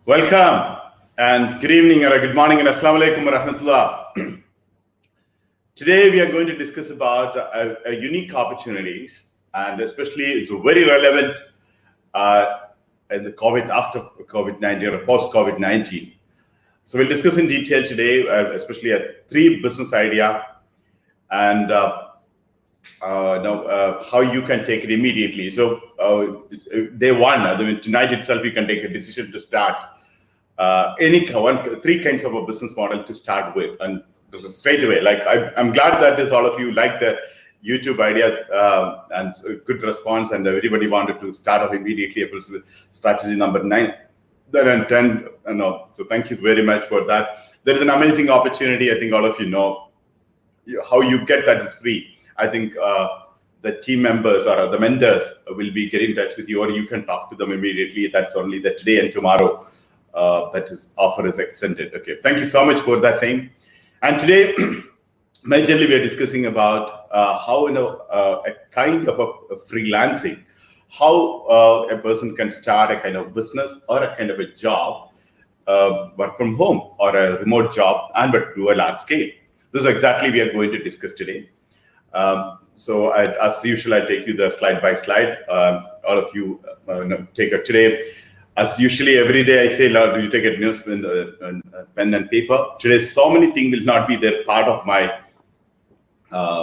Welcome and good evening or good morning and assalamu alaikum wa rahmatullah. Today we are going to discuss about a unique opportunities, and especially it's very relevant in the after COVID-19 or post COVID-19. So we'll discuss in detail today, especially three business idea and how you can take it immediately. So day one, tonight itself, you can take a decision to start three kinds of a business model to start with, and straight away. Like I'm glad that is all of you like the YouTube idea and good response, and everybody wanted to start off immediately. Strategy number 9, then and 10. So thank you very much for that. There is an amazing opportunity. I think all of you know how you get that is free. I think the team members or the mentors will be getting in touch with you, or you can talk to them immediately. That's only the today and tomorrow. That is offer is extended. Okay, thank you so much for that same. And today, majorly we are discussing about how a kind of a freelancing, how a person can start a kind of business or a kind of a job, work from home or a remote job, and but do a large scale. This is exactly we are going to discuss today. So as usual, I'll take you the slide by slide. All of you take it today. As usually every day I say, you take a news pen and paper. Today, so many things will not be there part of my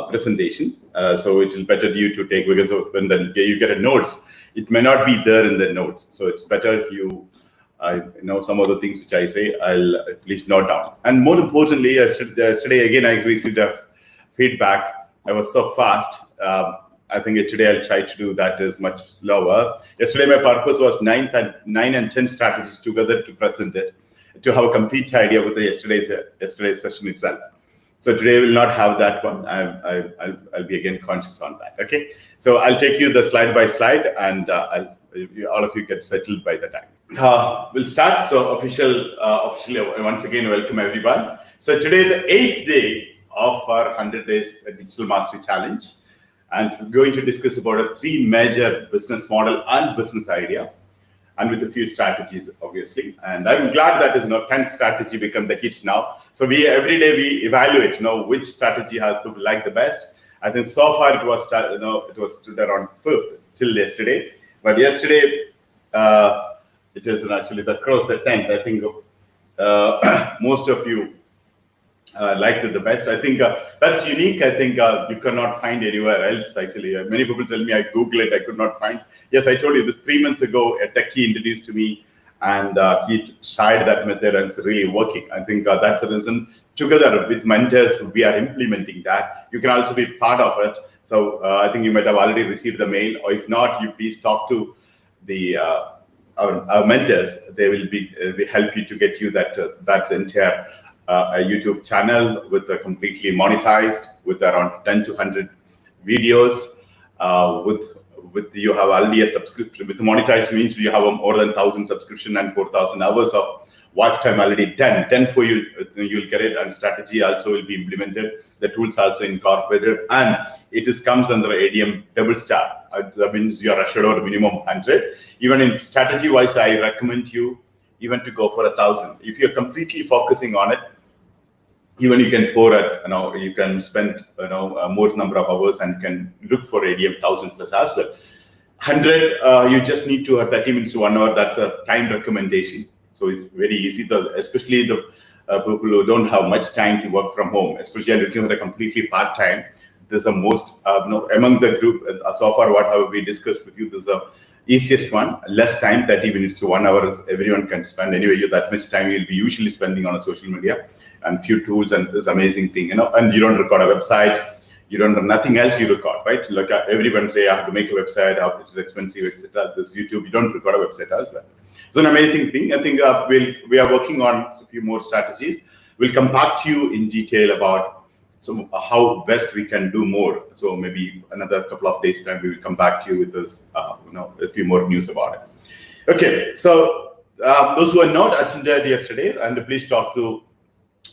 presentation. So it will better you to take, because when you get a notes, it may not be there in the notes. So it's better if you know some of the things which I say, I'll at least note down. And more importantly, yesterday again, I received a feedback. I was so fast. I think today I'll try to do that is much slower. Yesterday, my purpose was 9 and 10 strategies together to present it, to have a complete idea with the yesterday's session itself. So today we will not have that one. I'll be again conscious on that. Okay. So I'll take you the slide by slide, and all of you get settled by the time. We'll start. So officially, once again, welcome everyone. So today, the 8th day of our 100 days digital mastery challenge. And we're going to discuss about 3 major business model and business idea, and with a few strategies, obviously. And I'm glad that 10th strategy become the hit now. So every day we evaluate, which strategy has people like the best. I think so far it was stood around 5th till yesterday. But yesterday it is actually across the 10th. I think most of you liked it the best. I think that's unique. I think you cannot find anywhere else, actually. Many people tell me I Google it, I could not find. Yes, I told you this 3 months ago, a techie introduced to me, and he tried that method, and it's really working. I think that's the reason. Together with mentors, we are implementing that. You can also be part of it. So I think you might have already received the mail, or if not, you please talk to the our mentors. They will help you to get you that entire a YouTube channel with a completely monetized, with around 10 to 100 videos. With you have already a subscription. With the monetized means you have more than 1,000 subscription and 4,000 hours of watch time already. 10 for you, you'll get it, and strategy also will be implemented. The tools also incorporated, and it comes under ADM double star. That means you are assured of minimum 100. Even in strategy wise, I recommend you even to go for 1,000. If you're completely focusing on it, even you can you can spend more number of hours and can look for ADM 1,000 plus as well. 100, you just need to have 30 minutes to 1 hour. That's a time recommendation. So it's very easy, especially the people who don't have much time to work from home, especially looking for a completely part-time. This is the most, among the group, so far what have we discussed with you, this is the easiest one. Less time, 30 minutes to 1 hour, everyone can spend. Anyway, that much time you'll be usually spending on a social media and few tools, and this amazing thing, and you don't record a website, you don't have nothing else you record, right? Like everyone say, I have to make a website, it's expensive, etc. This YouTube, you don't record a website as well. It's an amazing thing. I think we are working on a few more strategies. We'll come back to you in detail about how best we can do more. So maybe another couple of days time, we will come back to you with this, a few more news about it. Okay, so those who are not attended yesterday, and please talk to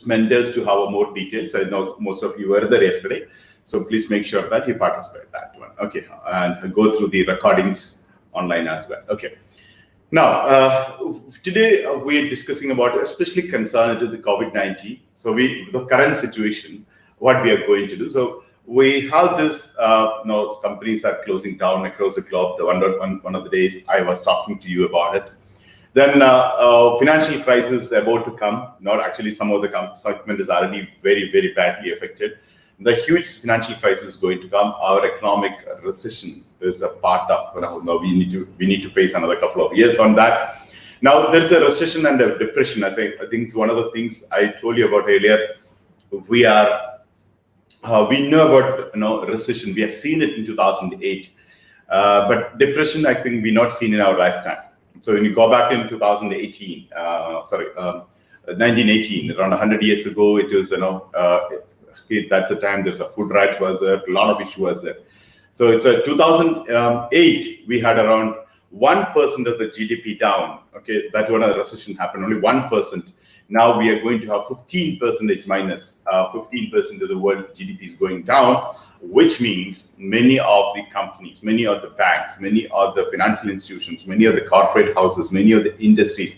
mentors to have more details. I know most of you were there yesterday, so please make sure that you participate in that one. Okay, and go through the recordings online as well. Okay, Now, today we're discussing about, especially concerned with the COVID-19. So the current situation, what we are going to do. So we have this, companies are closing down across the globe. One of the days I was talking to you about it. Then financial crisis about to come. Not actually, some of the segment is already very, very badly affected. The huge financial crisis is going to come. Our economic recession is a part of. We need to face another couple of years on that. Now there's a recession and a depression. I think it's one of the things I told you about earlier. We know about recession. We have seen it in 2008, but depression I think we not seen in our lifetime. So when you go back in 1918, around 100 years ago, it was that's the time there's a food rights was there, a lot of issue was there. So it's a 2008 we had around 1% of the GDP down. Okay, that when a recession happened, only 1%. Now we are going to have 15% minus 15% of the world GDP is going down, which means many of the companies, many of the banks, many of the financial institutions, many of the corporate houses, many of the industries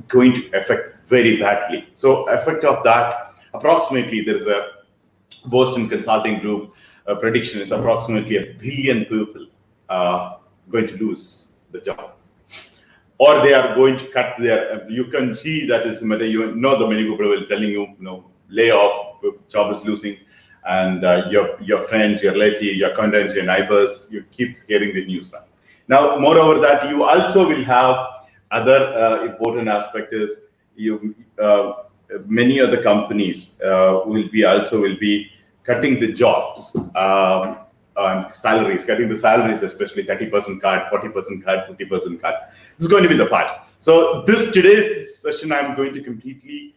going to affect very badly. So effect of that, approximately there is a Boston Consulting Group prediction is approximately 1 billion people going to lose the job, or they are going to cut their. You can see that is the many people will telling you, lay off, job is losing, and your friends, your relative, your contacts, your neighbors, you keep hearing the news now. Moreover, that you also will have other important aspect is many of the companies will be cutting the jobs and salaries, cutting the salaries, especially 30% cut, 40% cut, 50% cut. This is going to be the part. So today's session, I'm going to completely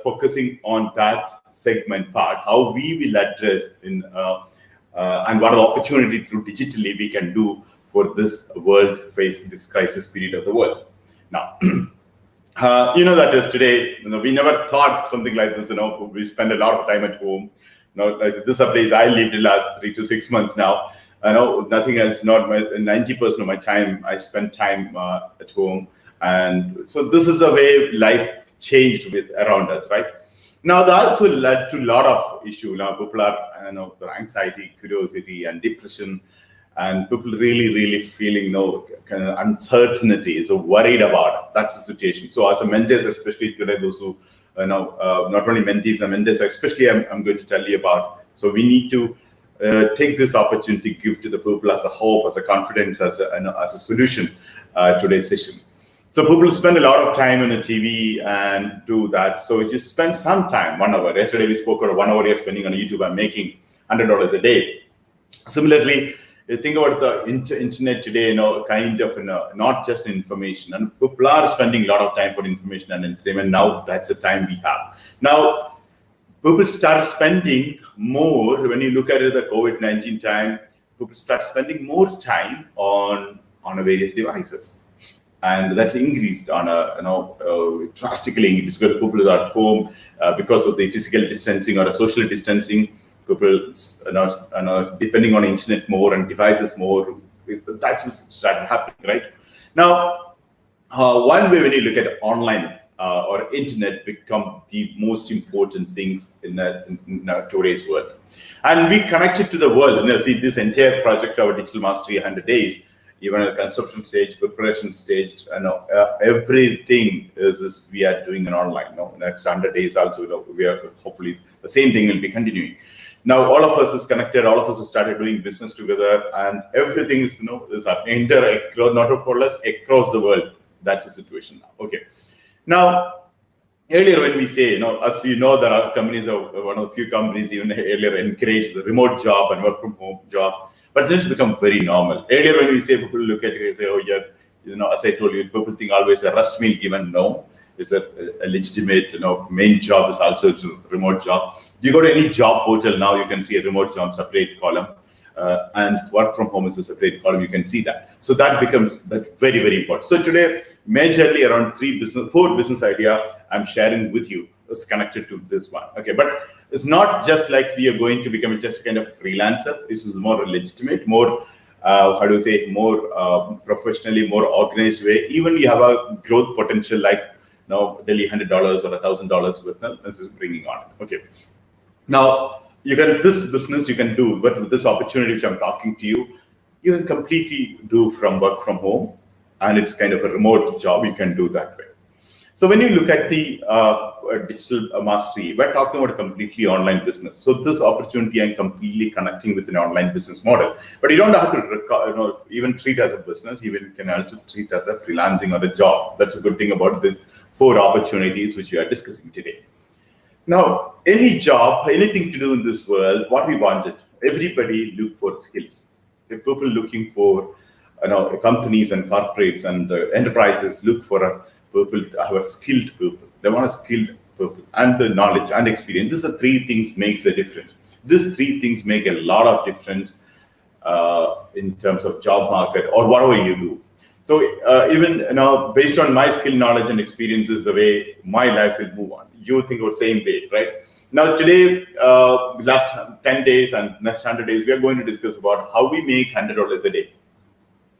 focusing on that segment part, how we will address and what opportunity through digitally we can do for this world facing this crisis period of the world. Now, that is today, we never thought something like this, we spend a lot of time at home. Like this place I lived the last 3 to 6 months now. I know nothing else, not 90% of my time, I spend time at home. And so this is the way life changed around us, right? Now that also led to a lot of issues. Now people are, anxiety, curiosity, and depression, and people really feeling kind of uncertainty, so worried about it. That's the situation. So as a mentors, especially today, those who not only mentees and mentors, especially I'm going to tell you about. So we need to take this opportunity, give to the people as a hope, as a confidence, as a solution today's session. So people spend a lot of time on the TV and do that. So you spend some time, 1 hour. Yesterday we spoke about 1 hour you're spending on YouTube and making $100 a day. Similarly, you think about the internet today, kind of not just information, and people are spending a lot of time for information and entertainment. Now that's the time we have. Now people start spending more when you look at it, the COVID-19 time. People start spending more time on various devices, and that's increased on drastically increased because people are at home because of the physical distancing or a social distancing. People depending on internet more and devices more. That's started happening right now. One way when you look at online or internet become the most important things in today's world, and we connected to the world. See this entire project, our digital mastery 100 days, even at conception stage, preparation stage, everything is we are doing an online. Next 100 days also, we are hopefully the same thing will be continuing. Now all of us is connected. All of us have started doing business together, and everything is is not across the world. That's the situation now. Okay. Now earlier when we say, as there are companies, one of the few companies even earlier encouraged the remote job and work from home job, but it's become very normal. Earlier when we say, people look at it and say, oh yeah, as I told you, people think always a rust meal given. No, it's a legitimate, main job is also a remote job. You go to any job portal now, you can see a remote job separate column, and work from home is a separate column. You can see that. So that becomes very important. So today, majorly around 4 business idea I'm sharing with you is connected to this one. Okay, but it's not just like we are going to become just kind of freelancer. This is more legitimate, more how do you say, more professionally, more organized way. Even you have a growth potential like now daily $100 or $1,000 with this is bringing on. Okay. Now you can this business you can do, but with this opportunity which I'm talking to you, you can completely do from work from home, and it's kind of a remote job. You can do that way. So when you look at the digital mastery, we're talking about a completely online business. So this opportunity, I'm completely connecting with an online business model. But you don't have to even treat it as a business. You can also treat it as a freelancing or a job. That's a good thing about these 4 opportunities which we are discussing today. Now, any job, anything to do in this world, what we wanted, everybody look for skills. The people looking for, companies and corporates and enterprises look for people to have a skilled people. They want a skilled people and the knowledge and experience. These are 3 things makes a difference. These 3 things make a lot of difference in terms of job market or whatever you do. So even based on my skill, knowledge, and experiences, the way my life will move on. You think about same way, right? Now today, last 10 days and next 100 days, we are going to discuss about how we make $100 a day,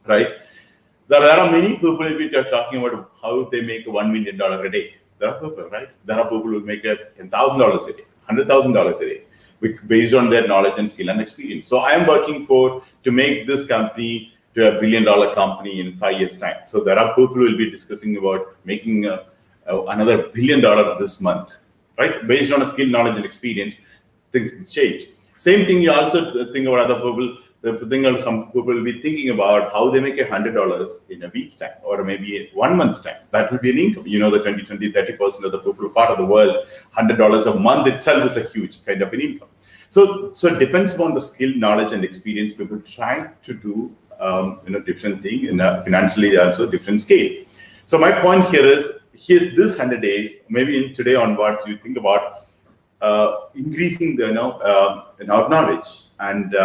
right? There are many people we are talking about how they make $1 million a day. There are people, right? There are people who make $10,000 a day, $100,000 a day, based on their knowledge and skill and experience. So I am working to make this company to a $1 billion company in 5 years' time. So there are people who will be discussing about making another $1 billion this month, right? Based on a skill, knowledge, and experience, things change. Same thing, you also think about other people. Some people will be thinking about how they make $100 in a week's time or maybe 1 month's time. That will be an income. The 30% of the people part of the world, $100 a month itself is a huge kind of an income. So it depends upon the skill, knowledge, and experience. People try to do different thing in a financially also different scale. So my point here is, here's this 100 days. Maybe in today onwards, you think about increasing the knowledge and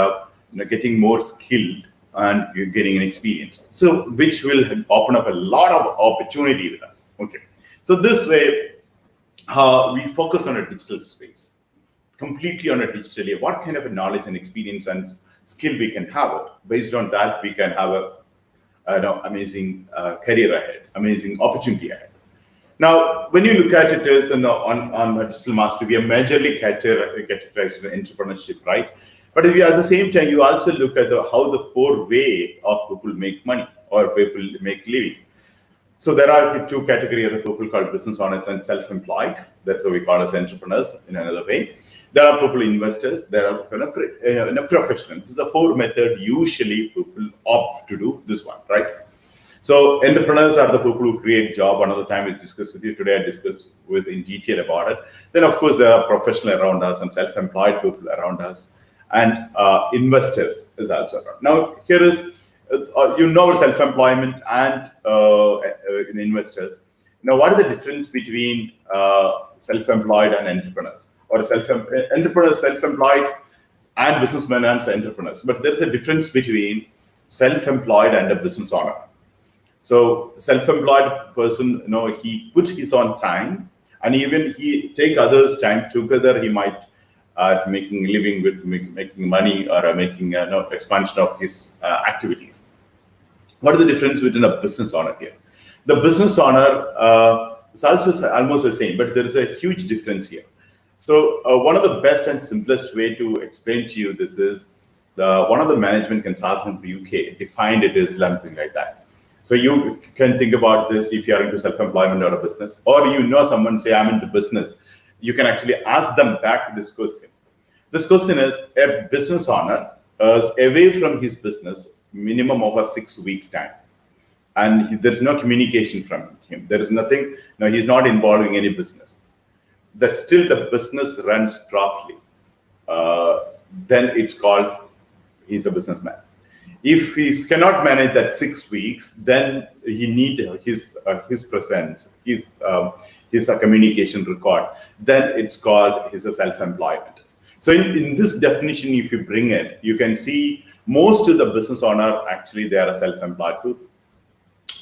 getting more skilled and you're getting an experience. So which will open up a lot of opportunity with us. Okay. So this way, we focus on a digital space, completely on a digitally. What kind of a knowledge and experience and skill we can have it. Based on that, we can have a amazing career ahead, amazing opportunity ahead. Now, when you look at it as on digital mastery, we are majorly categorized in entrepreneurship, right? But if you at the same time, you also look at how the 4 way of people make money or people make living. So there are 2 categories of people called business owners and self-employed. That's what we call as entrepreneurs in another way. There are people investors. There are professionals. This is a 4 method. Usually people opt to do this one, right? So entrepreneurs are the people who create job. Another time we discussed with you today. I discussed in detail about it. Then of course there are professionals around us and self-employed people around us, and investors is also around. Now here is self-employment and investors. Now what is the difference between self-employed and entrepreneurs, or entrepreneurs, self-employed, and businessmen and entrepreneurs? But there is a difference between self-employed and a business owner. So self-employed person, he puts his own time, and even he take others' time together. He might making a living with making money or making expansion of his activities. What is the difference between a business owner here? The business owner is also almost the same, but there is a huge difference here. So one of the best and simplest way to explain to you this is one of the management consultants from the UK defined it as something like that. So you can think about this if you are into self-employment or a business, or someone say I'm into business. You can actually ask them back this question. This question is, a business owner is away from his business minimum of a 6 weeks time, and there's no communication from him. There is nothing. No, he's not involving any business. That still the business runs properly. Then it's called he's a businessman. If he cannot manage that 6 weeks, then he need his presence, his communication record. Then it's called his self-employment. So in this definition, if you bring it, you can see most of the business owner actually they are a self-employed group,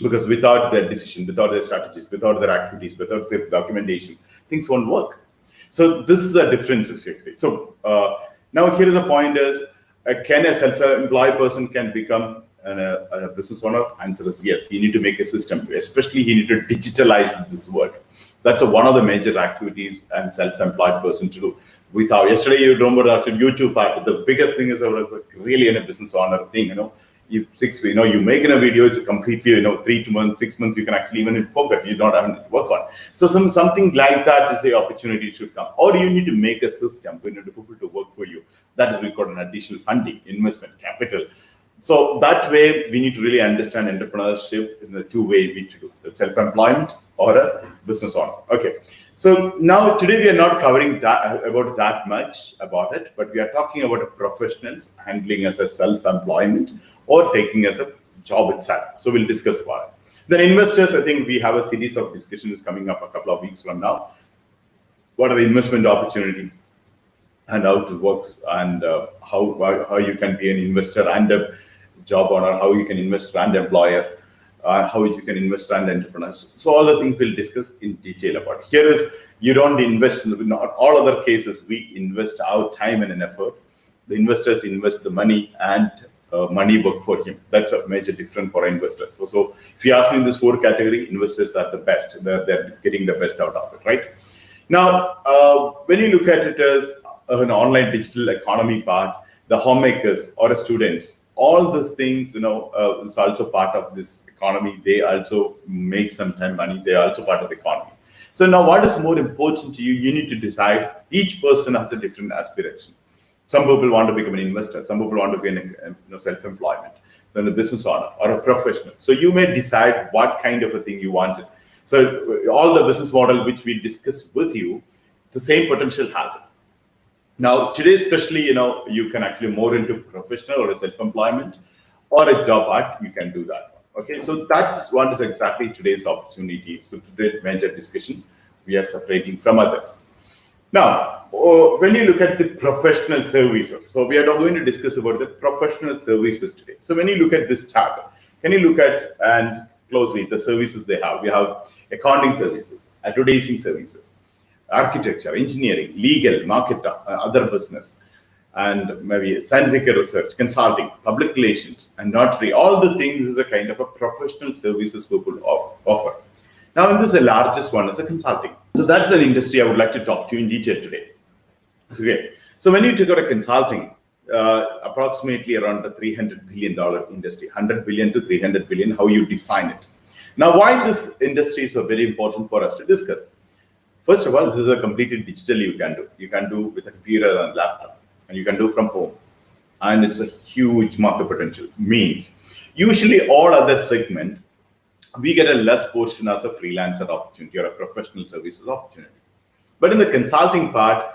because without their decision, without their strategies, without their activities, without their documentation, things won't work. So this is a difference. So now here is a point is, Can a self-employed person can become a business owner? Answer is yes. You need to make a system, especially you need to digitalize this work. That's one of the major activities and self-employed person to do. Without yesterday, you remember that YouTube part. The biggest thing is really in a business owner thing. You make in a video, it's completely 3 months, 6 months. You can actually even forget. You don't have to work on. So something like that is the opportunity should come, or you need to make a system for people to work for you. That is required an additional funding, investment, capital. So that way, we need to really understand entrepreneurship in the two ways we need to do it: self-employment or a business owner. Okay. So now today we are not covering that much about it, but we are talking about professionals handling as a self-employment or taking as a job itself. So we'll discuss about it. Then investors, I think we have a series of discussions coming up a couple of weeks from now. What are the investment opportunity and how it works, and how you can be an investor and a job owner, how you can invest and employer, how you can invest and entrepreneurs. So all the things we'll discuss in detail about. Here is, you don't invest in all other cases. We invest our time and an effort. The investors invest the money, and money work for him. That's a major difference for investors. So if you ask me in this 4 category, investors are the best. They're getting the best out of it, right? Now, when you look at it as an online digital economy part, the homemakers or students, all these things, is also part of this economy. They also make some time money. They are also part of the economy. So now, what is more important to you? You need to decide. Each person has a different aspiration. Some people want to become an investor. Some people want to be in self-employment, then a business owner or a professional. So you may decide what kind of a thing you wanted. So all the business model which we discussed with you, the same potential has it. Now today, especially, you can actually more into professional or a self-employment or a job art. You can do that. Okay, so that's what is exactly today's opportunity. So today's major discussion we are separating from others. Now, when you look at the professional services, so we are going to discuss about the professional services today. So when you look at this chart, can you look at and closely the services they have? We have accounting services, advertising services, architecture, engineering, legal, market, other business, and maybe scientific research, consulting, public relations, and notary. All the things is a kind of a professional services people offer. Now, in this, the largest one is a consulting. So that's an industry I would like to talk to you in detail today. Okay. So when you take out a consulting, approximately around the $300 billion industry, 100 billion to 300 billion, how you define it. Now, why this industry is so very important for us to discuss? First of all, this is a completely digital you can do. You can do with a computer and laptop, and you can do from home. And it's a huge market potential. Means, usually all other segment, we get a less portion as a freelancer opportunity or a professional services opportunity. But in the consulting part,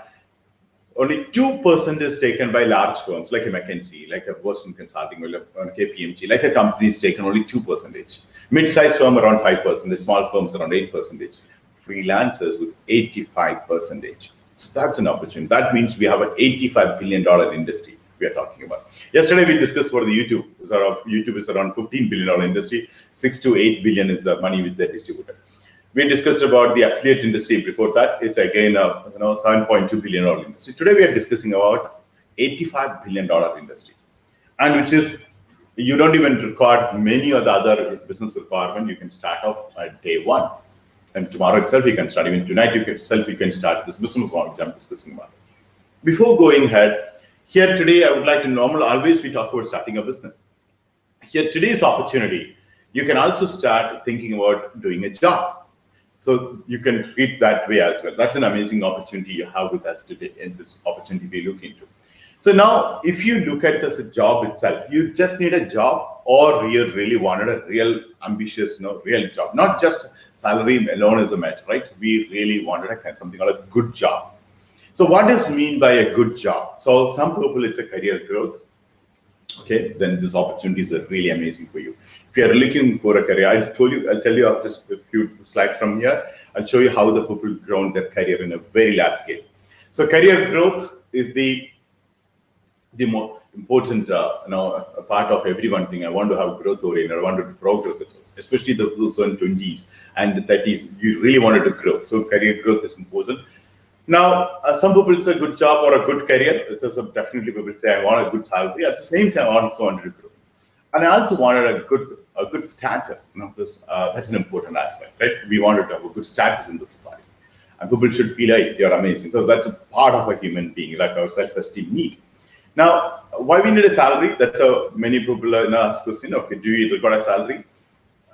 only 2% is taken by large firms like a McKinsey, like a Boston Consulting, or a KPMG, like a company is taken only 2%. Mid-sized firm around 5%, small firms around 8%. Freelancers with 85%. So that's an opportunity. That means we have an $85 billion industry we are talking about. Yesterday we discussed about the YouTube. YouTube is around $15 billion industry. 6 to 8 billion is the money with the distributor. We discussed about the affiliate industry before that. It's again a $7.2 billion industry. Today we are discussing about $85 billion industry, and which is, you don't even record many of the other business requirement. You can start off at day one, and tomorrow itself you can start. Even tonight you can start this business model I'm discussing about. Before going ahead, here today I would like to always we talk about starting a business. Here today's opportunity, you can also start thinking about doing a job. So you can treat that way as well. That's an amazing opportunity you have with us today, and this opportunity we look into. So now, if you look at this job itself, you just need a job, or you really wanted a real ambitious, real job. Not just salary alone is a matter, right? We really wanted something like a good job. So what does mean by a good job? So some people, it's a career growth. Okay, then this opportunity is really amazing for you. If you are looking for a career, I'll tell you after a few slides from here. I'll show you how the people grown their career in a very large scale. So career growth is the more important part of everyone thing. I want to have growth oriented. I want to progress, especially the people in 20s and 30s. You really wanted to grow. So career growth is important. Now, some people it's a good job or a good career. It's also definitely people say I want a good salary. At the same time, I want to grow, and I also wanted a good status. This that's an important aspect, right? We wanted to have a good status in the society, and people should feel like they're amazing. So that's a part of a human being, like our self-esteem need. Now, why we need a salary? That's a many people ask question. Okay, do we record a salary?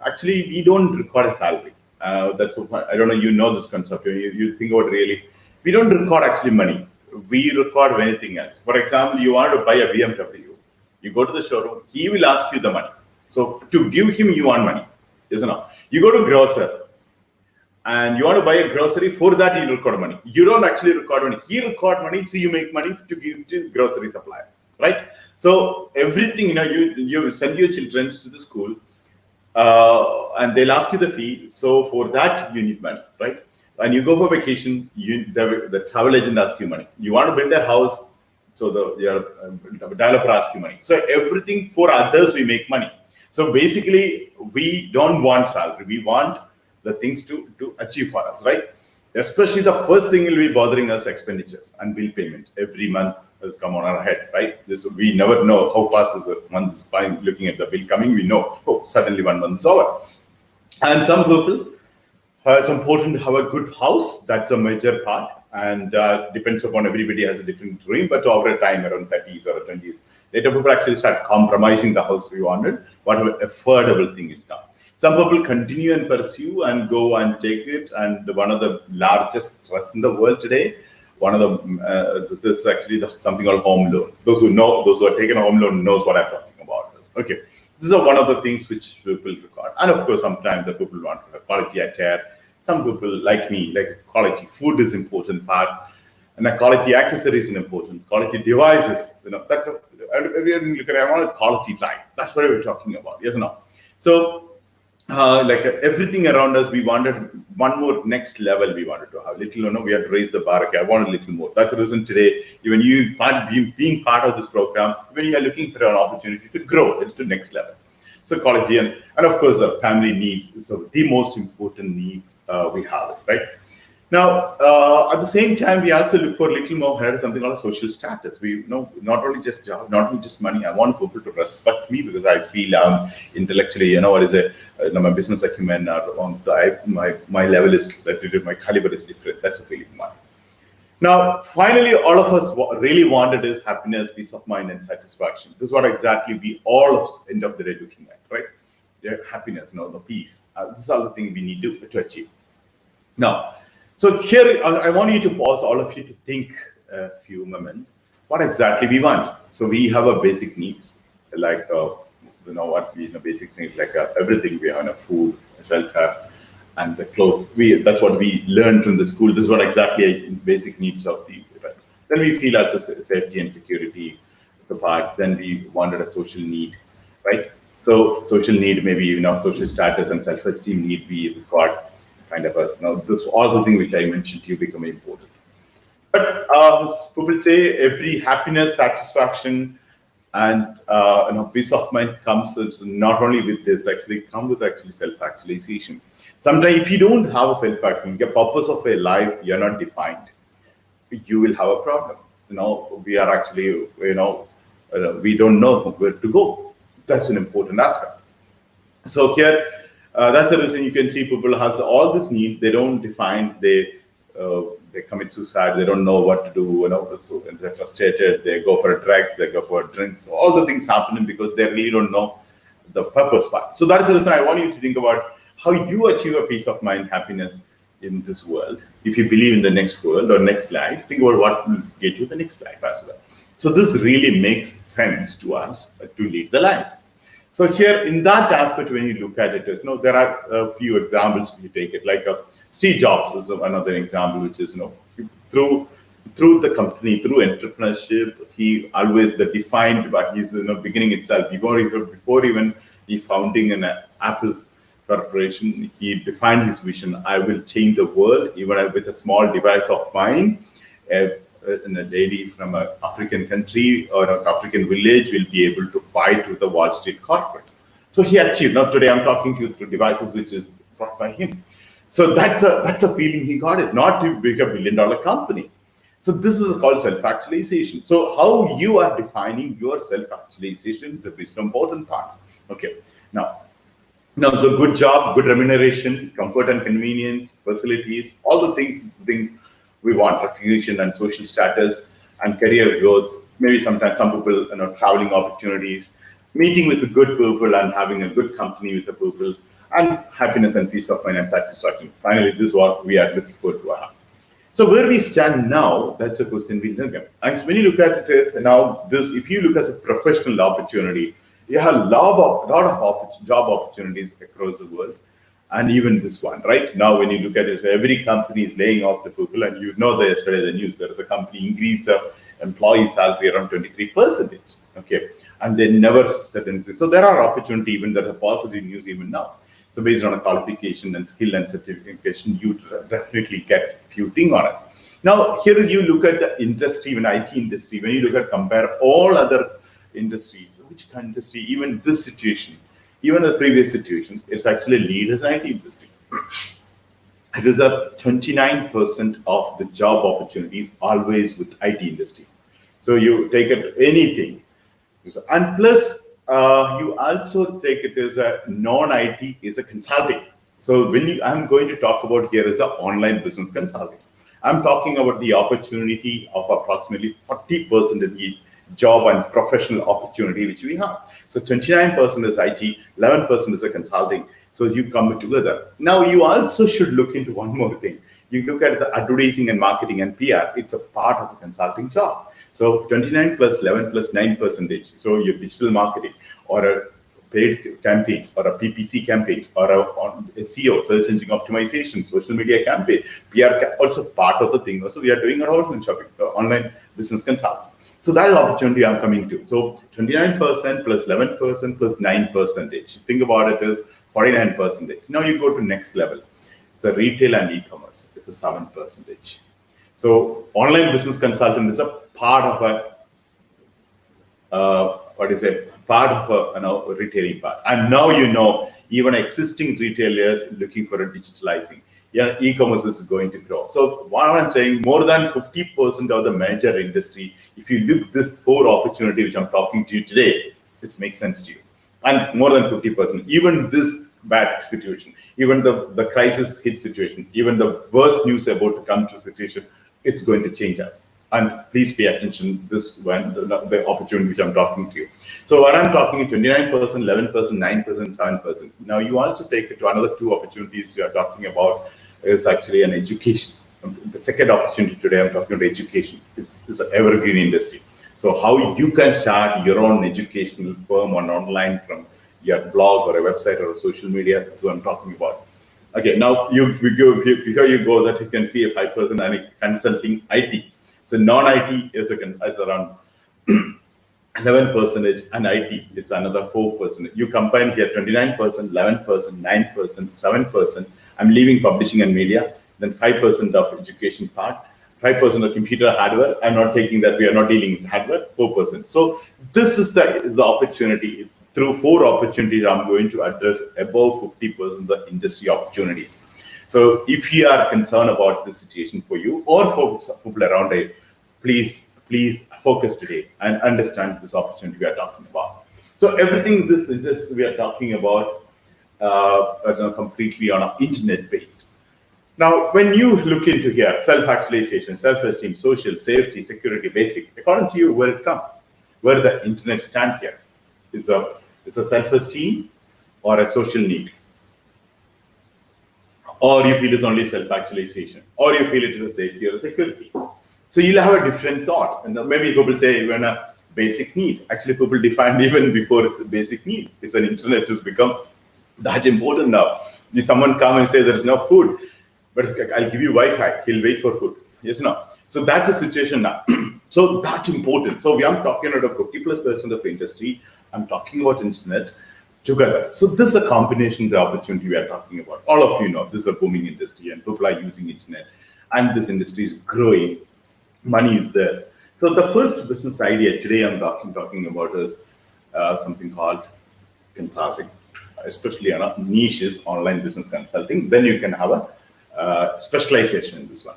Actually, we don't record a salary. I don't know. You know this concept. You think about really. We don't record actually money. We record anything else. For example, you want to buy a BMW. You go to the showroom. He will ask you the money. So to give him, you want money. Yes or no? You go to grocer and you want to buy a grocery. For that, you record money. You don't actually record money. He record money, so you make money to give to grocery supplier, right? So everything, you send your children to the school, and they'll ask you the fee. So for that, you need money, right? When you go for vacation, the travel agent asks you money. You want to build a house, so your developer asks you money. So everything for others, we make money. So basically, we don't want salary. We want the things to achieve for us, right? Especially the first thing will be bothering us expenditures and bill payment every month has come on our head, right? This we never know how fast is the month is by looking at the bill coming. We know, oh, suddenly 1 month is over. And some people, it's important to have a good house. That's a major part, and depends upon everybody has a different dream. But over time, around 30s or 20s, later people actually start compromising the house we wanted, whatever affordable thing is done. Some people continue and pursue and go and take it. And one of the largest trusts in the world today, one of the this is actually something called home loan. Those who have taken a home loan knows what I'm talking about. Okay, this is one of the things which people record. And of course, sometimes the people want to have quality attire. Some people like me, like quality food is important part, and the quality accessories is important. Quality devices, that's a. Look at I want a quality life. That's what we're talking about. Yes or no? So everything around us, we wanted one more next level. We wanted to have little, we had to raise the bar. Okay, I want a little more. That's the reason today, even you being part of this program, when you are looking for an opportunity to grow to next level. So quality and of course, family needs is the most important need we have, right? Now, at the same time, we also look for a little more ahead, something called a social status. We know not only just job, not only just money. I want people to respect me because I feel I'm intellectually, what is it? My business acumen or my level is my caliber is different. That's a feeling of mine. Now, finally, all of us really wanted is happiness, peace of mind, and satisfaction. This is what exactly we all end of the day looking at, right? Yeah, happiness, the peace. This is all the thing we need to achieve. Now, so here I want you to pause, all of you, to think a few moments. What exactly we want? So we have a basic needs, like basic needs like everything. We have food, shelter, and the clothes. That's what we learned from the school. This is what exactly basic needs of the. Right? Then we feel as a safety and security. It's a part. Then we wanted a social need, right? So social need, maybe social status and self-esteem need we record. Kind of this all the thing which I mentioned to you become important. But people say every happiness, satisfaction, and peace of mind comes not only with this, actually come with actually self-actualization. Sometimes if you don't have a self-actualization, the purpose of a life, you're not defined, you will have a problem. We are actually, we don't know where to go. That's an important aspect. So here, that's the reason you can see people has all this need. They don't define. They commit suicide. They don't know what to do. So they're frustrated. They go for drugs. They go for drinks. All the things happening because they really don't know the purpose part. So that's the reason I want you to think about how you achieve a peace of mind, happiness in this world. If you believe in the next world or next life, think about what will get you the next life as well. So this really makes sense to us to lead the life. So here, in that aspect, when you look at it, there are a few examples if you take it. Like Steve Jobs is another example, which is through the company, through entrepreneurship, he always defined by his beginning itself. Before even the founding an Apple corporation, he defined his vision. I will change the world even with a small device of mine. And a lady from an African country or an African village will be able to fight with the Wall Street corporate. So he achieved. Now today I'm talking to you through devices which is brought by him. So that's a feeling he got it, not to be a billion-dollar company. So this is called self-actualization. So how you are defining your self-actualization is the most important part. Okay. Now, so good job, good remuneration, comfort and convenience, facilities, all the things we want, recognition and social status and career growth. Maybe sometimes some people, traveling opportunities, meeting with the good people and having a good company with the people, and happiness and peace of mind and satisfaction. Finally, this is what we are looking forward to have. So where we stand now, that's a question we look at. And when you look at it as now, this, if you look as a professional opportunity, you have a lot of job opportunities across the world, and even this one right now. When you look at it, every company is laying off the people, and yesterday the news, there is a company increase the employee salary around 23%. Okay, and they never said anything. So there are opportunity, even there are positive news even now. So based on a qualification and skill and certification, you definitely get a few things on it. Now, here you look at the industry, even IT industry, when you look at compare all other industries, which industry, even this situation, even the previous situation, is actually leaders in IT industry. It is a 29% of the job opportunities always with IT industry. So you take it anything, and plus you also take it as a non-IT is a consulting. So I'm going to talk about here is a online business consulting. I'm talking about the opportunity of approximately 40% of the job and professional opportunity which we have. So 29% is IT, 11% is a consulting. So you come together. Now you also should look into one more thing. You look at the advertising and marketing and PR. It's a part of a consulting job. So 29 plus 11 plus 9%. So your digital marketing or a paid campaigns or a PPC campaigns or a SEO, search engine optimization, social media campaign, PR also part of the thing. Also, we are doing our online shopping, online business consulting. So that is opportunity I'm coming to. So 29% plus 11% plus 9%. Think about it as 49%. Now you go to next level. It's a retail and e-commerce. It's a 7%. So online business consultant is a part of part of a retailing part. And now even existing retailers looking for a digitalizing. Yeah, e-commerce is going to grow. So what I'm saying, more than 50% of the major industry, if you look this 4 opportunity which I'm talking to you today, it makes sense to you. And more than 50%, even this bad situation, even the crisis hit situation, even the worst news about to come to situation, it's going to change us. And please pay attention this when the opportunity which I'm talking to you. So what I'm talking is 29%, 11%, 9%, 7%. Now you also take it to another 2 opportunities we are talking about is actually an education. The second opportunity today I'm talking about education. It's an evergreen industry. So how you can start your own educational firm on online from your blog or a website or a social media. That's what I'm talking about. Okay, now before you go that you can see a 5% and consulting IT. So non-IT is around 11% and IT is another 4%. You combine here 29%, 11%, 9%, 7%. I'm leaving publishing and media, then 5% of education part, 5% of computer hardware. I'm not taking that, we are not dealing with hardware, 4%. So this is the opportunity. Through 4 opportunities, I'm going to address above 50% of the industry opportunities. So if you are concerned about this situation for you or for people around it, please focus today and understand this opportunity we are talking about. So everything this we are talking about completely on an internet based. Now, when you look into here, self-actualization, self-esteem, social, safety, security, basic, according to you, where it comes, where the internet stand here, is a self-esteem or a social need? Or you feel it's only self-actualization, or you feel it is a safety or a security. So you'll have a different thought. And maybe people say even a basic need. Actually, people define even before it's a basic need. It's an internet has become that important now. If someone come and say there's no food, but I'll give you Wi-Fi, he'll wait for food. Yes, no. So that's the situation now. So that's important. So I'm talking about 50+% of industry. I'm talking about internet together. So this is a combination of the opportunity we are talking about. All of you know this is a booming industry and people are using internet and this industry is growing. Money is there. So the first business idea today I'm talking about is something called consulting, especially on a niche is online business consulting. Then you can have a specialization in this one.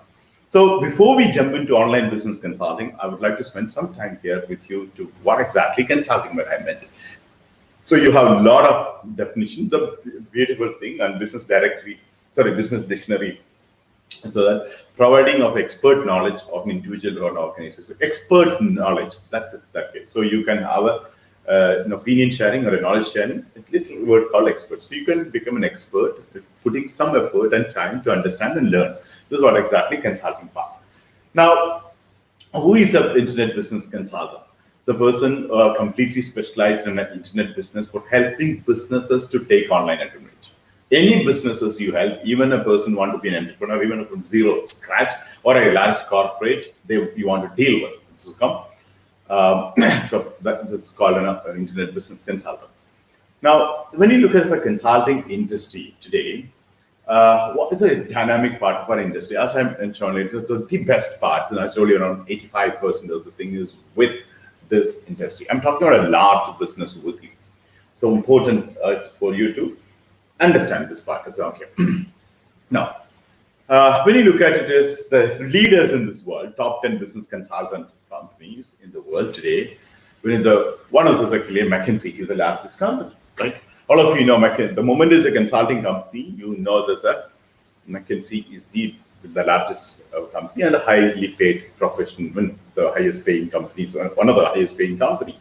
So before we jump into online business consulting, I would like to spend some time here with you to what exactly consulting what I meant. So you have a lot of definitions, the beautiful thing, and business dictionary. So that providing of expert knowledge of an individual or an organization. Expert knowledge, that's it, that way. So you can have an opinion sharing or a knowledge sharing, a little word called expert. So you can become an expert, putting some effort and time to understand and learn. This is what exactly consulting part. Now, who is an internet business consultant? The person completely specialized in an internet business for helping businesses to take online advantage. Any businesses you help, even a person want to be an entrepreneur, even from zero, scratch, or a large corporate, you want to deal with. So so that's called an internet business consultant. Now, when you look at the consulting industry today, what is a dynamic part of our industry? As I mentioned, the best part, and I told you around 85% of the thing is with this industry. I'm talking about a large business with you. So important for you to understand this part. It's okay. Now, when you look at it, is the leaders in this world, top 10 business consultant companies in the world today. One of those actually McKinsey is the largest company, right? All of you know McKinsey. The moment is a consulting company, you know that McKinsey is the largest company and a highly paid profession, the highest paying companies, one of the highest paying company.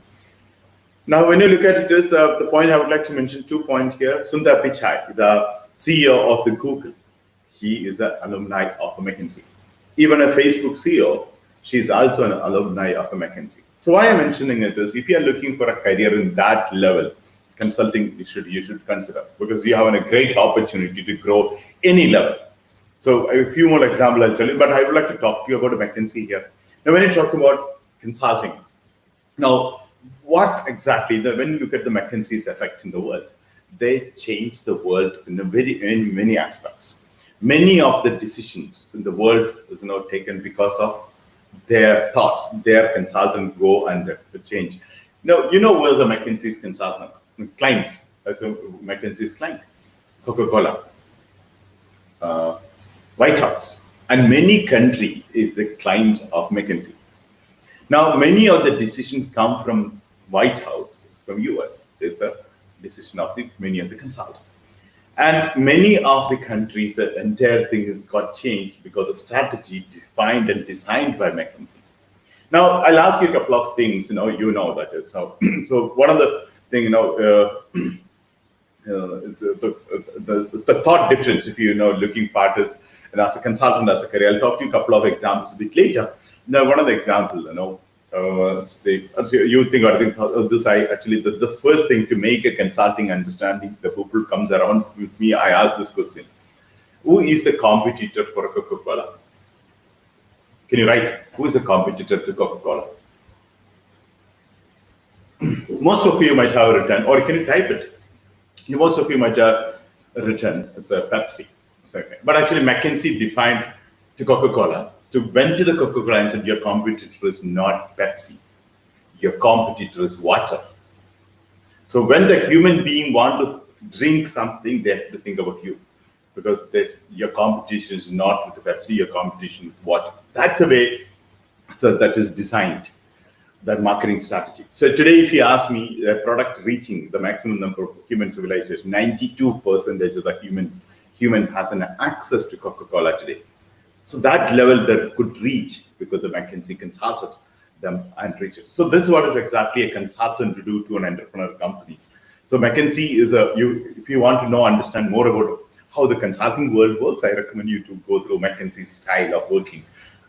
Now, when you look at it, the point I would like to mention 2 points here. Sundar Pichai, the CEO of the Google, he is an alumni of a McKinsey. Even a Facebook CEO, she's also an alumni of a McKinsey. So why I'm mentioning it is, if you are looking for a career in that level, consulting you should consider, because you have a great opportunity to grow any level. So a few more examples I'll tell you, but I would like to talk to you about a McKinsey here. Now, when you talk about consulting, now what exactly, when you look at the McKinsey's effect in the world, they changed the world in many aspects. Many of the decisions in the world is now taken because of their thoughts. Their consultant go and change. Now, you know where the McKinsey's consultant clients, so McKinsey's client, Coca-Cola, White House, and many country is the clients of McKinsey. Now, many of the decisions come from White House, from US. It's a decision of many of the consultants. And many of the countries, the entire thing has got changed because the strategy defined and designed by McKinsey. Now, I'll ask you a couple of things, you know that is. So one of the thing, it's the thought difference, if looking part is, and as a consultant, as a career, I'll talk to you a couple of examples a bit later. Now, one of the examples, you think, I think this, the first thing to make a consulting understanding, the people comes around with me, I ask this question: who is the competitor for Coca-Cola? Can you write, who is a competitor to Coca-Cola? Most of you might have written, or can you type it? Most of you might have written, it's a Pepsi. But actually, McKinsey defined to Coca-Cola, went to the Coca-Cola and said, your competitor is not Pepsi. Your competitor is water. So when the human being want to drink something, they have to think about you, because your competition is not with Pepsi, your competition with water. That's the way that is designed, that marketing strategy. So today, if you ask me, a product reaching the maximum number of human civilization, 92% of the human has an access to Coca-Cola today. So that level that could reach, because the McKinsey consulted them and reach it. So this is what is exactly a consultant to do to an entrepreneur companies. So McKinsey is if you want to understand more about how the consulting world works, I recommend you to go through McKinsey's style of working.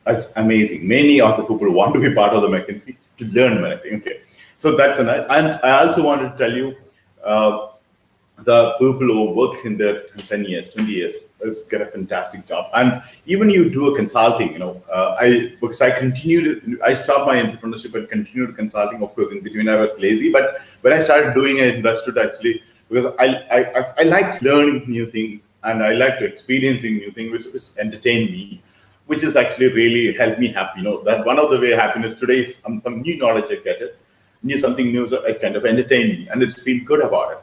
It's amazing. Many of the people want to be part of the McKinsey to learn anything. Okay, so that's and I also wanted to tell you, the people who work in there 10 years, 20 years, is get a fantastic job. And even you do a consulting, because I stopped my entrepreneurship and continued consulting. Of course, in between I was lazy, but when I started doing it, I understood actually, because I like learning new things and I like experiencing new things, which entertain me, which is actually really helped me happy. That one of the way happiness today is some new knowledge I get it, something new, it kind of entertain me, and it's feel good about it.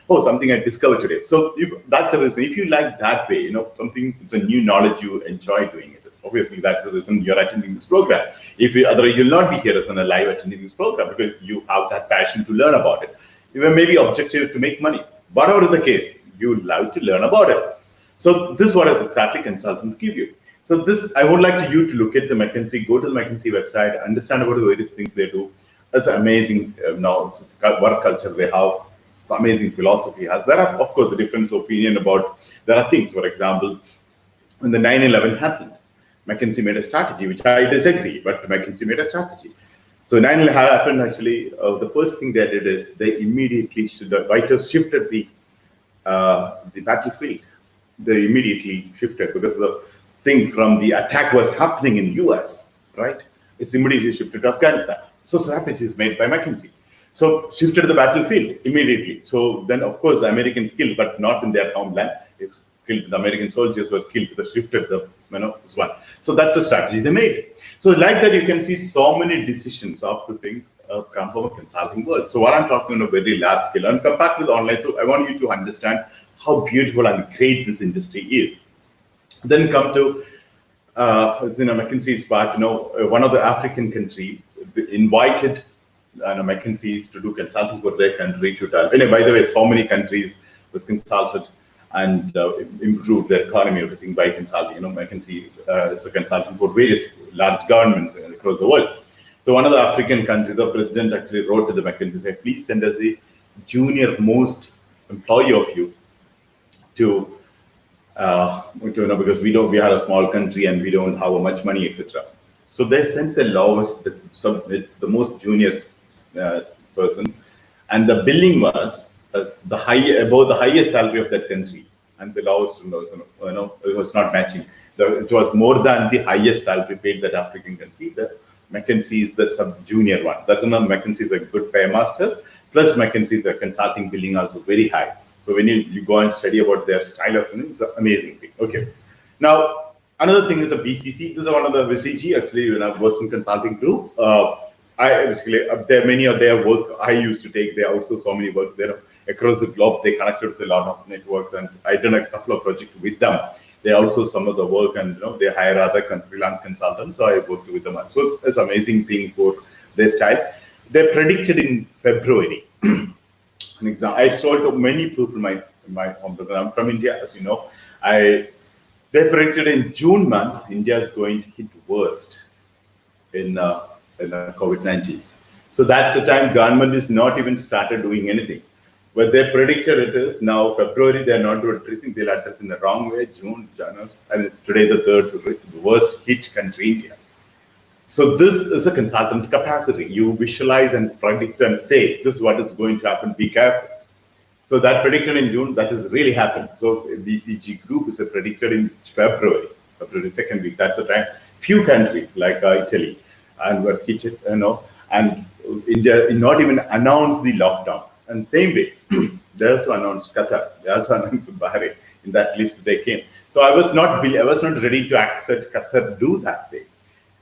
oh, something I discovered today. So if that's the reason. If you like that way, something, it's a new knowledge, you enjoy doing it. Obviously, that's the reason you're attending this program. If you, otherwise, you'll not be here as a live attending this program because you have that passion to learn about it. You may be objective to make money. Whatever the case, you love to learn about it. So this is what a exactly consultant give you. So this, I would like you to look at the McKinsey, go to the McKinsey website, understand about the various things they do. That's amazing work culture they have, amazing philosophy has. There are, of course, a different opinion about, there are things, for example, when the 9/11 happened, McKinsey made a strategy, which I disagree, but McKinsey made a strategy. So 9/11 happened, actually, the first thing they did is they immediately, the White House shifted the battlefield. They immediately shifted because the thing from the attack was happening in US, right? It's immediately shifted to Afghanistan. So strategy is made by McKinsey. So shifted the battlefield immediately. So then, of course, the Americans killed, but not in their homeland. It's killed. The American soldiers were killed. They shifted the, this one. So that's the strategy they made. So like that, you can see so many decisions of the things come from a consulting world. So what I'm talking on a very large scale and compared with online. So I want you to understand how beautiful and great this industry is. Then come to McKinsey's part. One of the African country invited McKinsey's to do consulting for their country to tell. And by the way, so many countries was consulted and improved their economy, everything by consulting. McKinsey is a consultant for various large governments across the world. So one of the African countries, the president actually wrote to the McKinsey, said, please send us the junior most employee of you to because we are a small country and we don't have much money, etc. So they sent the lowest, the most junior person, and the billing was above the highest salary of that country, and the lowest, it was not matching. It was more than the highest salary paid that African country. The McKinsey is the sub junior one. That's another. McKinsey is a good paymasters. Plus McKinsey, the consulting billing also very high. So when you go and study about their style of it's an amazing thing. Okay. Now, another thing is a BCC. This is one of the BCG, actually, when I was in consulting group. I basically, there are many of their work I used to take. They also so many work there across the globe. They connected with a lot of networks, and I done a couple of projects with them. They also some of the work, and they hire other freelance consultants. So I worked with them. So it's an amazing thing for their style. They predicted in February. An example, I told to many people in my home because I'm from India, as you know. They predicted in June month, India is going to hit worst in COVID-19. So that's the time government is not even started doing anything. But they predicted it is now February, they're not addressing, they'll address in the wrong way, June, January, and it's today the third worst hit country, India. So this is a consultant capacity. You visualize and predict and say, this is what is going to happen, be careful. So that predicted in June, that has really happened. So BCG group is predicted in February second week. That's the time. Few countries like Italy and were hit, and India not even announced the lockdown. And same way, they also announced Qatar. They also announced Bahrain. In that list they came. So I was not ready to accept Qatar do that way.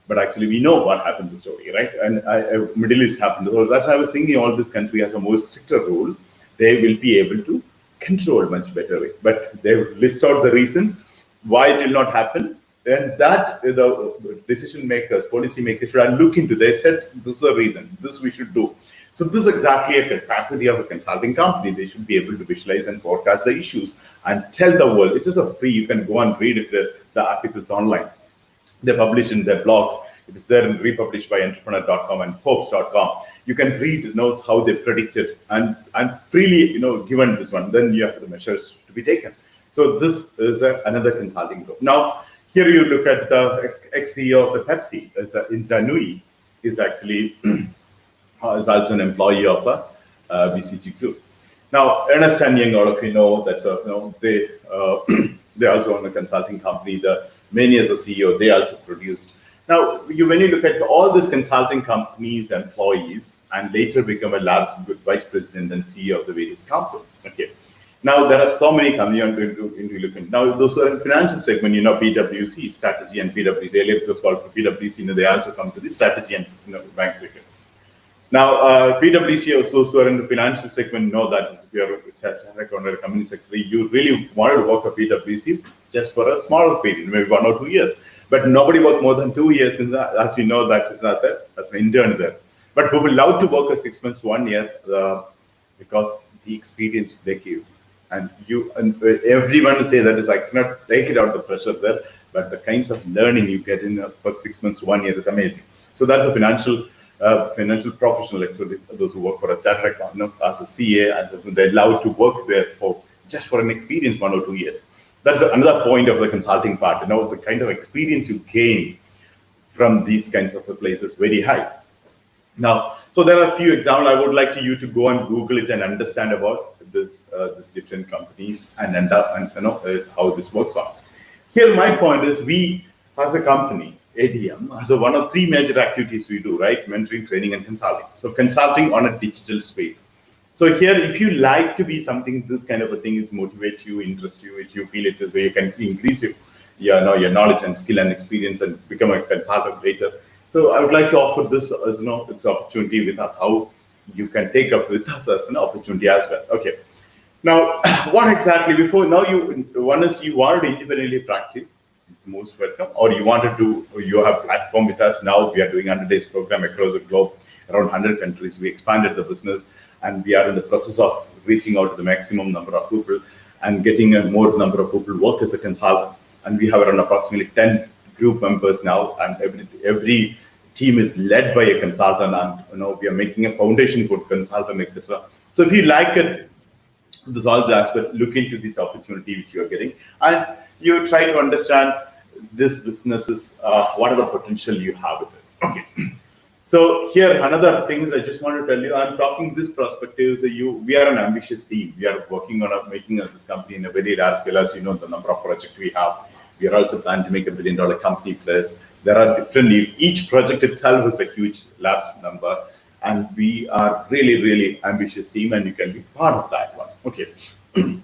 But actually, we know what happened in the story, right? And Middle East happened. So that's why I was thinking all this country has a more stricter rule. They will be able to control much better way. But they list out the reasons why it will not happen. And that the decision makers, policy makers should look into. They said this is the reason. This we should do. So this is exactly a capacity of a consulting company. They should be able to visualize and forecast the issues and tell the world. It is a free. You can go and read it, the articles online. They publish in their blog. It is there and republished by entrepreneur.com and Forbes.com. You can read notes how they predicted and freely given this one. Then you have the measures to be taken. So this is another consulting group. Now here you look at the ex-CEO of the Pepsi. It's Indra Nooyi is actually is also an employee of a BCG group. Now Ernst & Young, all of you know that's they also own a consulting company. Many as a CEO, they also produced. Now, when you look at all these consulting companies, employees, and later become a large vice president and CEO of the various companies. Okay. Now, there are so many companies I'm going to look at. Now, those who are in financial segment, PwC, strategy and PwC. Earlier it was called PwC. They also come to the strategy and bank cricket. Now, PwC also who are in the financial segment know that if you are a company secretary, you really wanted to work at PwC just for a smaller period, maybe 1 or 2 years. But nobody worked more than 2 years in that, as you know, that is as an intern there. But people love to work at 6 months, 1 year, because the experience they give. And everyone say that is, I cannot take it out the pressure there, but the kinds of learning you get in for 6 months, 1 year is amazing. So that's a financial professional, like those who work for a chartered accountant, as a CA, and they're allowed to work there for just for an experience 1 or 2 years. That's another point of the consulting part. The kind of experience you gain from these kinds of places very high. Now, so there are a few examples. I would like you to go and Google it and understand about this different companies and how this works on. Here, my point is, we as a company, ADM, has one of 3 major activities we do, right? Mentoring, training, and consulting. So consulting on a digital space. So here, if you like to be something, this kind of a thing is motivates you, interests you, if you feel it is, you can increase your knowledge and skill and experience and become a consultant later. So I would like to offer this as it's opportunity with us, how you can take up with us as an opportunity as well. Okay. Now, what exactly before now one is you want to independently practice, most welcome, or you want to do, you have platform with us. Now we are doing 100 days program across the globe, around 100 countries. We expanded the business and we are in the process of reaching out to the maximum number of people and getting a more number of people work as a consultant. And we have around approximately 10 group members now, and every team is led by a consultant, and we are making a foundation for consultant, etc. So if you like it, this all the aspect, look into this opportunity which you are getting, and you try to understand this businesses, what are the potential you have with this. Okay. So here, another thing is I just want to tell you, I'm talking this perspective is we are an ambitious team. We are working on making this company in a very large scale. As you know, the number of projects we have. We are also planning to make $1 billion company plus. There are different, each project itself is a huge, large number. And we are really, really ambitious team, and you can be part of that one. Okay. And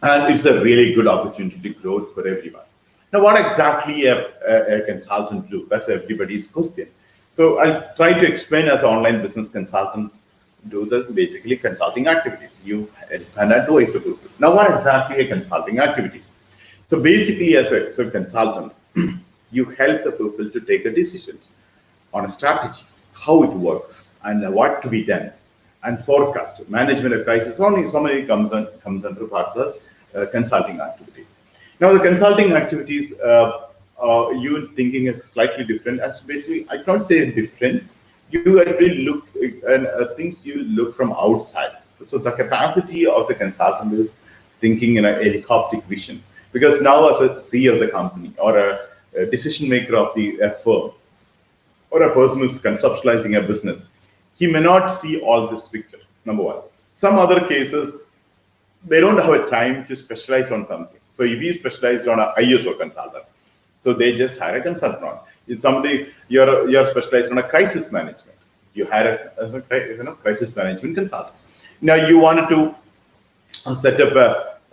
it's a really good opportunity to grow for everyone. Now, what exactly a consultant do? That's everybody's question. So I'll try to explain as an online business consultant do the basically consulting activities. You help and advise the people. Now, what exactly are consulting activities? So basically, as a consultant, you help the people to take the decisions on strategies, how it works, and what to be done, and forecast, management of crisis. Only so many comes under part of the consulting activities. Now, the consulting activities, you thinking is slightly different. That's basically, I can't say different. You actually look at things you look from outside. So the capacity of the consultant is thinking in a helicopteric vision. Because now, as a CEO of the company or a decision maker of the firm, or a person who's conceptualizing a business, he may not see all this picture, number one. Some other cases, they don't have a time to specialize on something. So if you specialized on an ISO consultant, so they just hire a consultant on. If somebody, you're specialized on a crisis management, you hire a crisis management consultant. Now you wanted to set up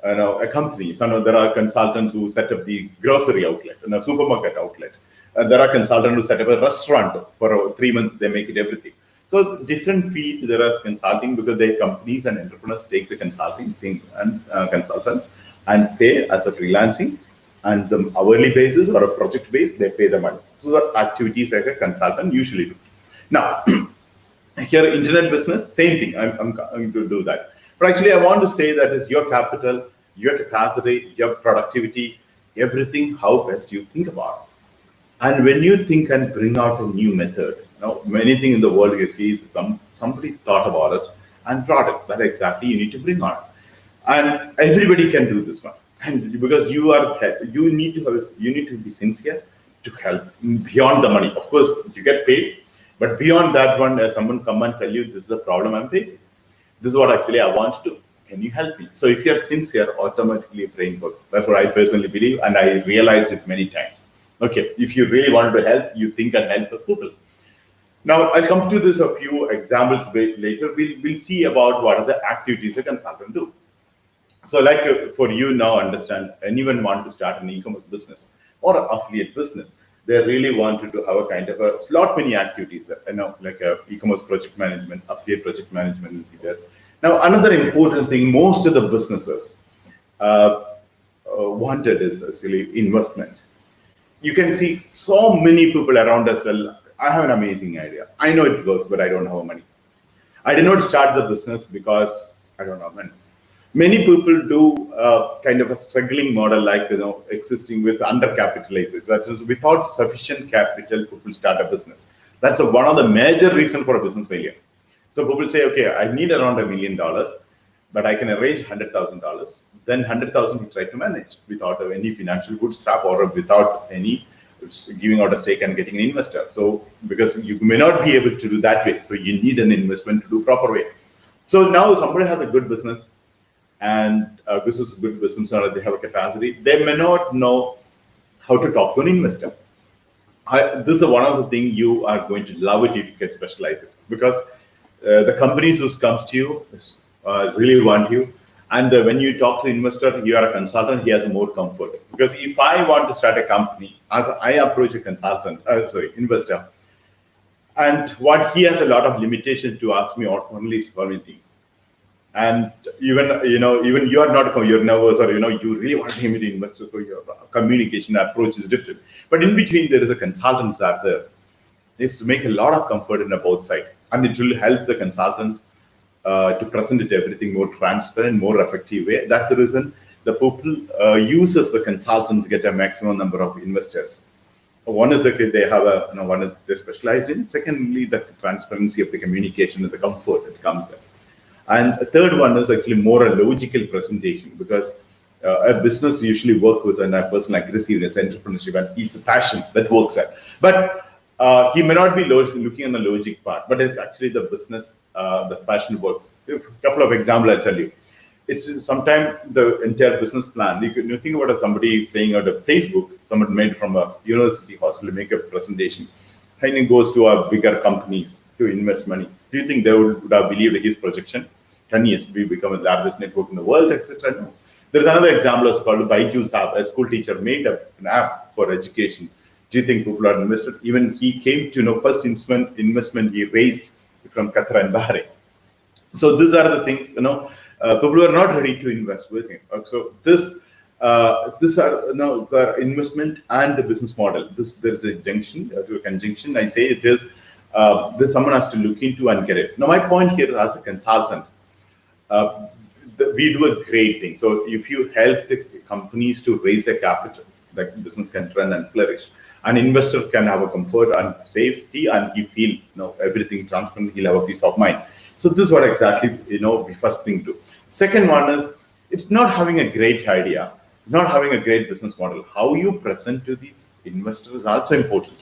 a company. So there are consultants who set up the grocery outlet and a supermarket outlet. There are consultants who set up a restaurant for 3 months, they make it everything. So different field there is consulting, because their companies and entrepreneurs take the consulting thing and consultants and pay as a freelancing, and the hourly basis or a project base, they pay the money. So the activities like a consultant usually do. Now, here internet business, same thing, I'm going to do that. But actually I want to say that is your capital, your capacity, your productivity, everything, how best you think about it. And when you think and bring out a new method, many things in the world you see, somebody thought about it and brought it. That exactly you need to bring on. And everybody can do this one. And because you need to be sincere to help beyond the money. Of course, you get paid, but beyond that one, someone come and tell you, this is a problem I'm facing. This is what actually I want to do. Can you help me? So if you're sincere, automatically your brain works. That's what I personally believe, and I realized it many times. Okay, if you really want to help, you think and help the people. Now, I'll come to this a few examples later. We'll see about what are the activities a consultant do. So like for you now, understand, anyone want to start an e-commerce business or an affiliate business, They really wanted to have a kind of a lot many activities, like e-commerce project management, affiliate project management will be there. Now, another important thing, most of the businesses wanted is really investment. You can see so many people around us. Well, I have an amazing idea. I know it works, but I don't have money. I did not start the business because I don't have money. Many people do kind of a struggling model, like existing with undercapitalized. That is, without sufficient capital, people start a business. That's one of the major reasons for a business failure. So people say, okay, I need around $1 million, but I can arrange $100,000. Then 100,000 we try to manage without any financial bootstrap or without any giving out a stake and getting an investor. So because you may not be able to do that way, so you need an investment to do proper way. So now somebody has a good business, and this is a good business owner, they have a capacity. They may not know how to talk to an investor. This is one of the things you are going to love it if you can specialize it, because the companies who comes to you really want you. And when you talk to the investor, you are a consultant, he has more comfort. Because if I want to start a company, as I approach a investor, and what he has a lot of limitations to ask me only for many things. And even you are not, you're nervous, or you really want to meet the investor, so your communication approach is different. But in between, there is a consultant out there. It's to make a lot of comfort in both sides, and it will help the consultant to present it everything more transparent, more effective way. That's the reason the people uses the consultant to get a maximum number of investors. One is that they have one is they specialize in. Secondly, the transparency of the communication and the comfort that comes in. And a third one is actually more a logical presentation, because a business usually work with a personal aggressiveness, entrepreneurship, and it's a passion that works at. But he may not be looking on the logic part, but it's actually the business, the passion works. A couple of examples I'll tell you. It's sometimes the entire business plan. You think about somebody saying out of Facebook, someone made from a university hospital, make a presentation, and it goes to a bigger companies to invest money. Do you think they would have believed his projection? 10 years, we become the largest network in the world, etc. No. There's another example, it's called Byju's app. A school teacher made an app for education. Do you think people are invested? Even he came to first investment he raised from Qatar and Bahrain. So these are the things, people are not ready to invest with him. So these are the investment and the business model. There's a conjunction. I say it is this someone has to look into and get it. Now my point here as a consultant, we do a great thing. So if you help the companies to raise their capital, the business can run and flourish. An investor can have a comfort and safety, and he feel everything transparent. He'll have a peace of mind. So this is what exactly we first thing do. Second one is, it's not having a great idea, not having a great business model. How you present to the investor is also important.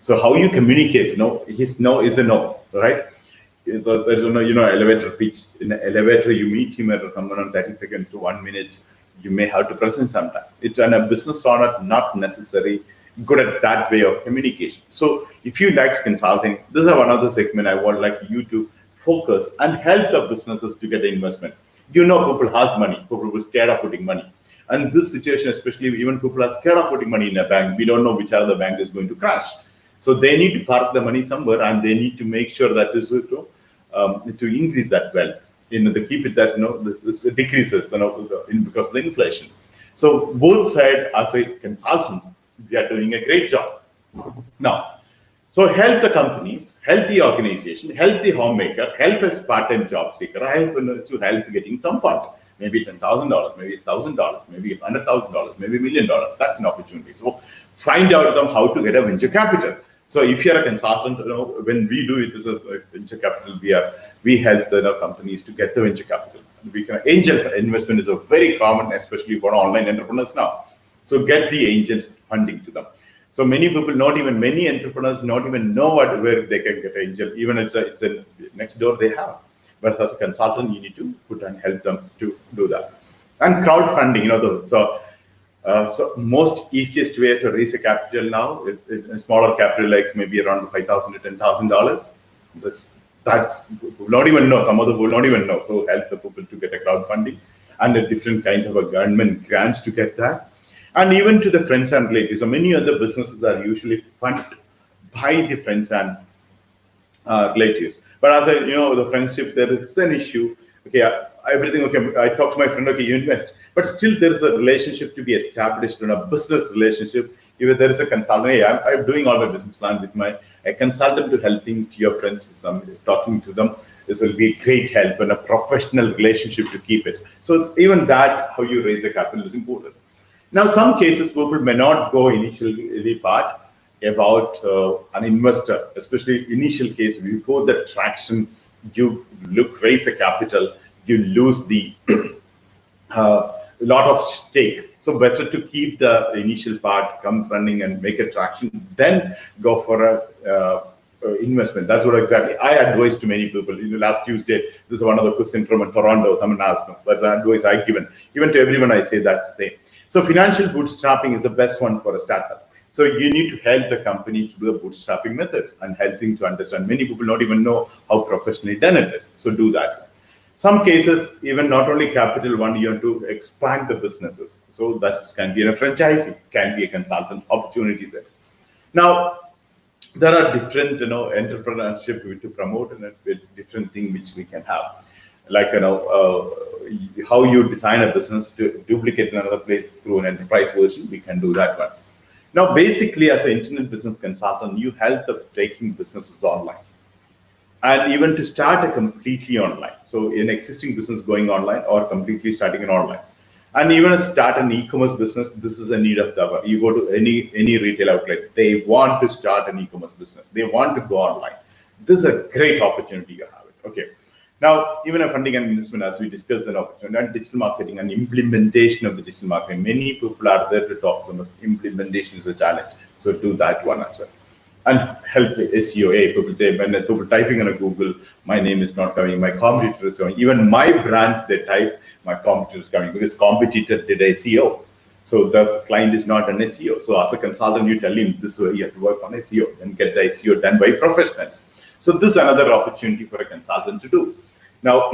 So how you communicate, his no is a no, right? There's elevator pitch. In the elevator, you meet him at someone on 30 seconds to 1 minute. You may have to present sometime. It's a business owner not necessarily good at that way of communication. So if you like consulting, this is one other segment I would like you to focus and help the businesses to get investment. People has money, people will scared of putting money. And this situation, especially even people are scared of putting money in a bank. We don't know which other bank is going to crash. So they need to park the money somewhere, and they need to make sure that is to increase that wealth. They keep it that this decreases because of the inflation. So both sides, as a consultant, we are doing a great job. Now, so help the companies, help the organization, help the homemaker, help a part-time job seeker, to help getting some fund. Maybe $10,000, maybe $1,000, maybe $100,000, maybe $1 million. That's an opportunity. So find out them how to get a venture capital. So if you're a consultant, when we do it as a venture capital, we help the companies to get the venture capital. Angel investment is a very common, especially for online entrepreneurs now. So get the angels funding to them. So many entrepreneurs not even know where they can get angel. Even it's a next door they have. But as a consultant, you need to put and help them to do that. And crowdfunding, so most easiest way to raise a capital now, a smaller capital like maybe around $5,000 to $10,000. That's not even know. Some of the people not even know. So help the people to get a crowdfunding and a different kind of a government grants to get that. And even to the friends and relatives. So many other businesses are usually funded by the friends and relatives. But as I, the friendship, there is an issue. Okay, everything okay. I talk to my friend. Okay, you invest, but still there is a relationship to be established in a business relationship. Even there is a consultant. Hey, I'm doing all my business plan with my a consultant to helping to your friends. Talking to them. This will be a great help and a professional relationship to keep it. So even that, how you raise a capital is important. Now, some cases people may not go initially part about an investor, especially initial case before the traction, you raise a capital, you lose the lot of stake. So better to keep the initial part, come running and make a traction, then go for a investment. That's what exactly I advise to many people. Last Tuesday, this is one of the questions from Toronto. Someone asked me, that's the advice I given. Even to everyone, I say that's the same. So financial bootstrapping is the best one for a startup. So you need to help the company to do the bootstrapping methods and helping to understand. Many people don't even know how professionally done it is. So do that. Some cases, even not only capital one, you have to expand the businesses. So that can be a franchising, can be a consultant opportunity there. Now, there are different, entrepreneurship to promote and different thing which we can have. Like, how you design a business to duplicate in another place through an enterprise version, we can do that one. Now, basically, as an internet business consultant, you help the taking businesses online. And even to start a completely online. So an existing business going online or completely starting an online. And even start an e-commerce business, this is a need of the hour. You go to any retail outlet, they want to start an e-commerce business. They want to go online. This is a great opportunity you have it. Okay. Now, even a funding and investment, as we discussed, an opportunity, and digital marketing and implementation of the digital marketing. Many people are there to talk to them. Implementation is a challenge. So do that one as well. And help SEO. People say, when people typing on a Google, my name is not coming, my competitor is coming. Even my brand, they type, my competitor is coming because competitor did SEO. So the client is not an SEO. So as a consultant, you tell him this way you have to work on SEO and get the SEO done by professionals. So this is another opportunity for a consultant to do. Now,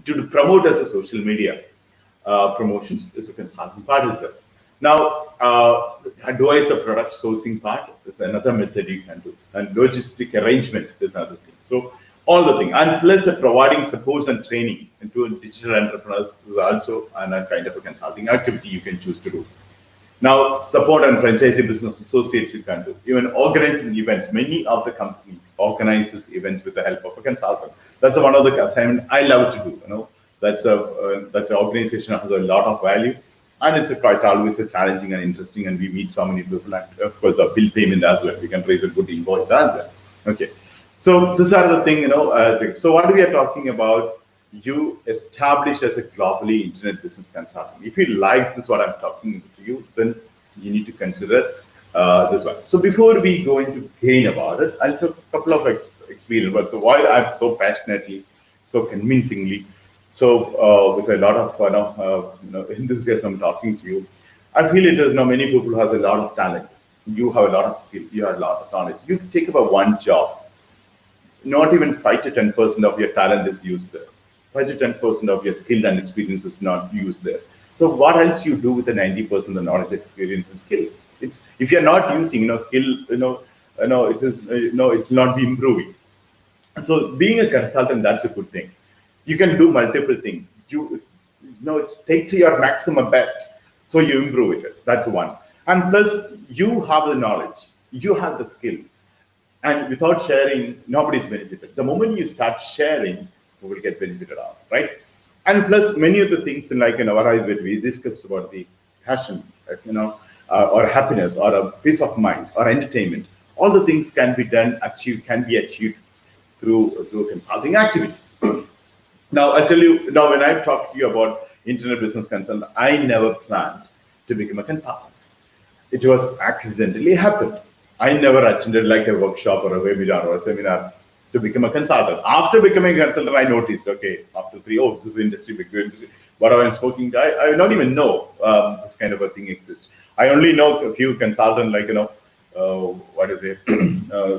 to promote as a social media promotions is a consultant part of it. Now, advise the product sourcing part is another method you can do, and logistic arrangement is another thing. So all the thing, and plus providing support and training into digital entrepreneurs is also a kind of a consulting activity you can choose to do. Now, support and franchisee business associates you can do. Even organizing events, many of the companies organizes events with the help of a consultant. That's one of the assignment I love to do. That's an organization that has a lot of value. And it's quite always a challenging and interesting, and we meet so many people. And of course, a bill payment as well. We can raise a good invoice as well. Okay, so these are the thing, So what we are talking about, you establish as a globally internet business consultant. If you like this, what I'm talking to you, then you need to consider this one. So before we go into gain about it, I'll talk a couple of experience. So why I'm so passionately, so convincingly. So with a lot of enthusiasm talking to you, I feel it is now many people who has a lot of talent. You have a lot of skill. You have a lot of knowledge. You take about one job. Not even 5 to 10% of your talent is used there. 5 to 10% of your skill and experience is not used there. So what else you do with the 90% of the knowledge, experience, and skill? It's if you're not using skill, it is it will not be improving. So being a consultant, that's a good thing. You can do multiple things. It takes your maximum best, so you improve it. That's one. And plus, you have the knowledge, you have the skill, and without sharing, nobody's benefited. The moment you start sharing, you will get benefited out, right? And plus, many of the things like in our eyes, we discuss about the passion, or happiness, or a peace of mind, or entertainment. All the things can be achieved through consulting activities. Now, I'll tell you, when I talk to you about internet business consultant, I never planned to become a consultant. It was accidentally happened. I never attended like a workshop or a webinar or a seminar to become a consultant. After becoming a consultant, I noticed, okay, after this is industry, big industry. What I'm speaking, I not even know this kind of a thing exists. I only know a few consultants, like,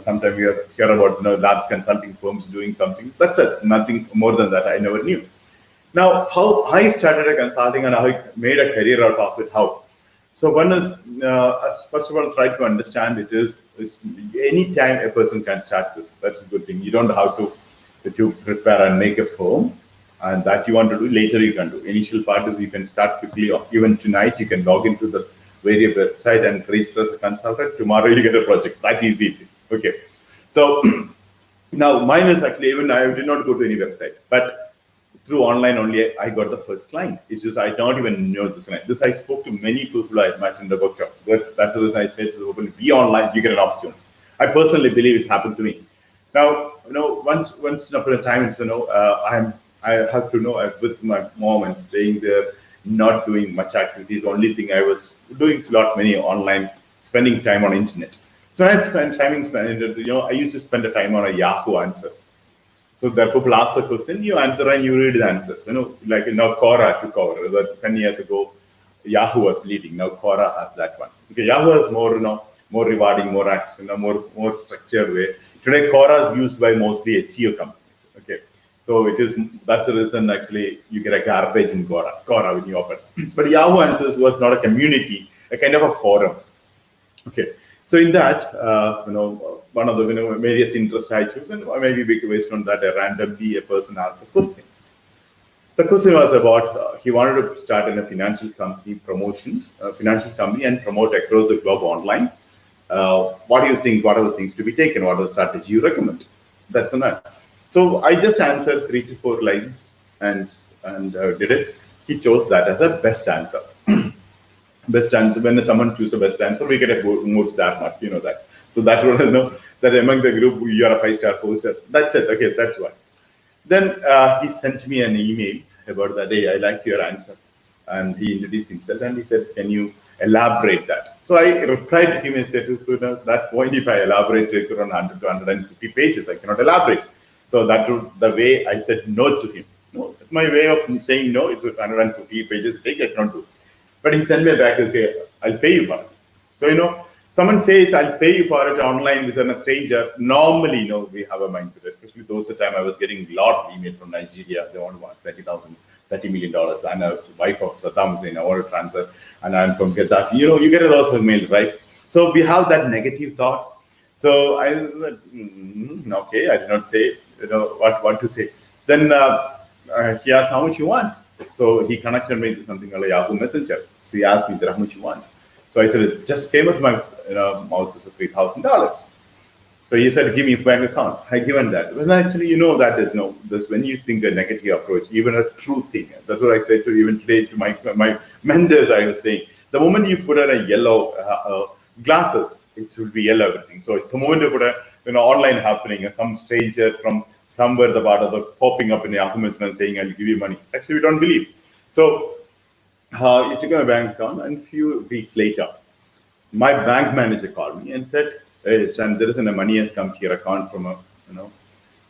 sometimes we hear about large consulting firms doing something. That's it. Nothing more than that. I never knew. Now, how I started a consulting and how I made a career out of it, how? So one is, first of all, try to understand it's any time a person can start this. That's a good thing. You don't have to prepare and make a form, and that you want to do later you can do. Initial part is you can start quickly, or even tonight you can log into the various website and register as a consultant. Tomorrow you get a project. That easy it is. Okay. So now mine is actually, even I did not go to any website, but through online only, I got the first client. It's just I don't even know this. This I spoke to many people I met in the workshop. That's the reason I said to the people, be online, you get an opportunity. I personally believe it's happened to me. Now, once upon a time, I have to know, I'm with my mom and staying there, not doing much activities. Only thing I was doing many online, spending time on internet. So when I spend time, I used to spend the time on a Yahoo Answers. So there people ask the question, you answer and you read the answers. Like now Quora took over. That 10 years ago, Yahoo was leading. Now Quora has that one. Okay, Yahoo has more rewarding, more action, more structured way. Today Quora is used by mostly SEO companies. Okay, so that's the reason actually you get a garbage in Quora when you open. But Yahoo Answers was not a community, a kind of a forum. Okay. So in that, one of the various interests I choose, and maybe based on that, randomly a person asked a question. The question was about he wanted to start in a financial company and promote across the globe online. What do you think? What are the things to be taken? What are the strategy you recommend? That's enough. So I just answered 3 to 4 lines and did it. He chose that as a best answer. Best answer. When someone chooses a best answer, we get a more star mark. You know that. So that would that among the group you are a 5-star, 4-star. That's it. Okay, that's what. Then he sent me an email about that. Hey, I like your answer, and he introduced himself and he said, "Can you elaborate that?" So I replied to him and said, "At that point, if I elaborate it around 100 to 150 pages, I cannot elaborate." So that was the way I said no to him. No, my way of saying no. It's 150 pages. I cannot do. But he sent me back, okay, I'll pay you for it. So, someone says, I'll pay you for it online with a stranger. Normally, we have a mindset, especially those at the time I was getting a lot of email from Nigeria. They want $30 million. I'm a wife of Saddam Hussein. I want to transfer, and I'm from Gaddafi. You get those emails, right? So we have that negative thoughts. So I said, okay, I did not say, what to say. Then he asked how much you want. So he connected me to something like Yahoo Messenger. So he asked me, how much you want? So I said, it just came out of my mouth, is $3,000. So he said, give me a bank account. I given that. Well, actually, that is this when you think a negative approach, even a true thing. That's what I said to even today to my mentors. I was saying, the moment you put on a yellow glasses, it will be yellow everything. So the moment you put online happening, and some stranger from somewhere the part of the popping up in the Yahoo and saying, I'll give you money. Actually, we don't believe. So he took my bank account, and a few weeks later, my bank manager called me and said, hey, Chan, there is a money has come to your account from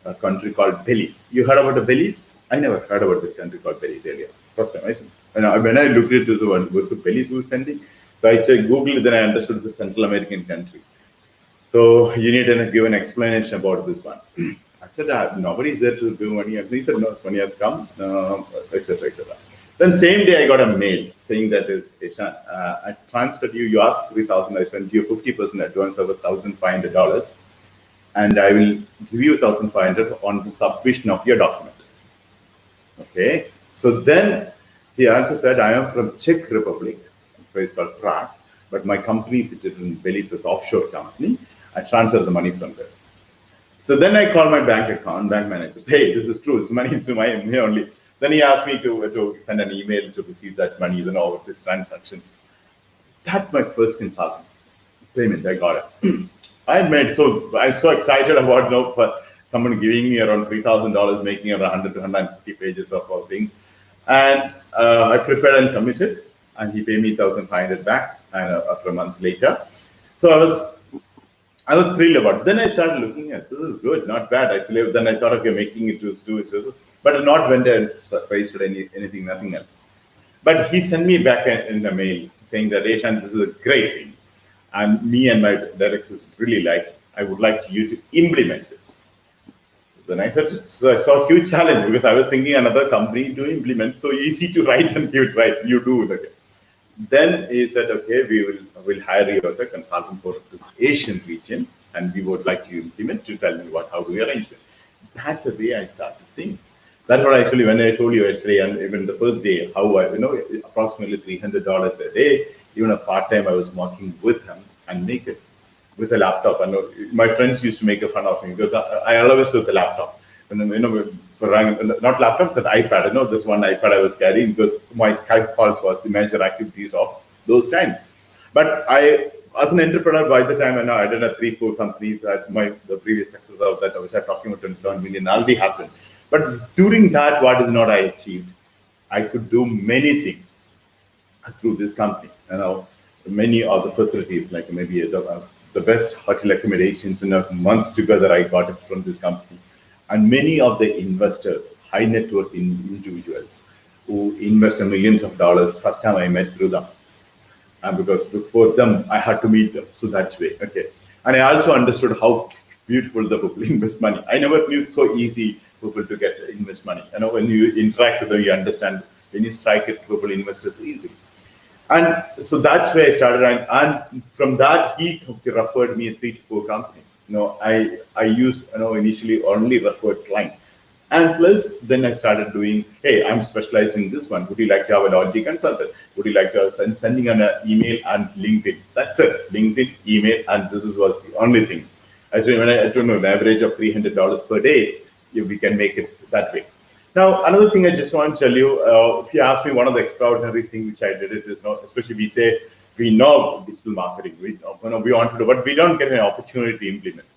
a country called Belize. You heard about the Belize? I never heard about the country called Belize earlier. First time I said, when I looked at it, was the Belize who was sending? So I checked Google, then I understood it's a Central American country. So you need to give an explanation about this one. I said, nobody is there to give money. He said, no, money has come, etc., etc. Then same day I got a mail saying that I transferred you. You asked 3,000. I sent you 50% advance of $1,500, and I will give you 1,500 on the submission of your document. Okay. So then he also said, I am from Czech Republic, a place called Prague, but my company is situated in Belize, as offshore company. I transfer the money from there. So then I call my bank manager. Hey, this is true. It's money to me only. Then he asked me to send an email to receive that money, overseas transaction. That's my first consulting payment. I got it. I'm so excited about someone giving me around $3,000, making around 100 to 150 pages of a thing. And I prepared and submitted, and he paid me 1,500 back after a month later. So I was thrilled about it. Then I started looking at, this is good, not bad actually. Then I thought, okay, making it to but not when they surprised anything, nothing else. But he sent me back in the mail saying that, Eshan, this is a great thing. And me and my directors really like it. I would like you to implement this. Then I said, I saw a huge challenge because I was thinking another company to implement, so easy to write and give it right. You do it. Then he said, okay, will hire you as a consultant for this Asian region, and we would like you to implement to tell me how do we arrange it. That's the way I started thinking. That's what actually when I told you yesterday, and even the first day, how I approximately $300 a day, even a part time I was working with him and make it with a laptop. And my friends used to make a fun of me because I always with a laptop. And for not laptops, but iPad. This one iPad I was carrying because my Skype calls was the major activities of those times. But I, as an entrepreneur, by the time I did a 3-4 companies at the previous success of that, which I'm talking about 27 million already happened. But during that, what is not I achieved? I could do many things through this company. Many of the facilities, like maybe the best hotel accommodations in a month together, I got it from this company. And many of the investors, high net worth individuals who invest millions of dollars, first time I met through them. And because before them, I had to meet them. So that way, okay. And I also understood how beautiful the people invest money. I never knew it's so easy people to get invest money. When you interact with them, you understand when you strike it, people investors easily. And so that's where I started. And from that, he referred me 3 to 4 companies. I use initially only referred client. And plus, then I started doing, hey, I'm specialized in this one. Would you like to have a logic consultant? Would you like to sending an email and LinkedIn? That's it. LinkedIn, email, and this was the only thing. Actually, when I don't know, an average of $300 per day, we can make it that way. Now, another thing I just want to tell you, if you ask me, one of the extraordinary things which I did is, especially we say, we know digital marketing, we want to do, but we don't get an opportunity to implement.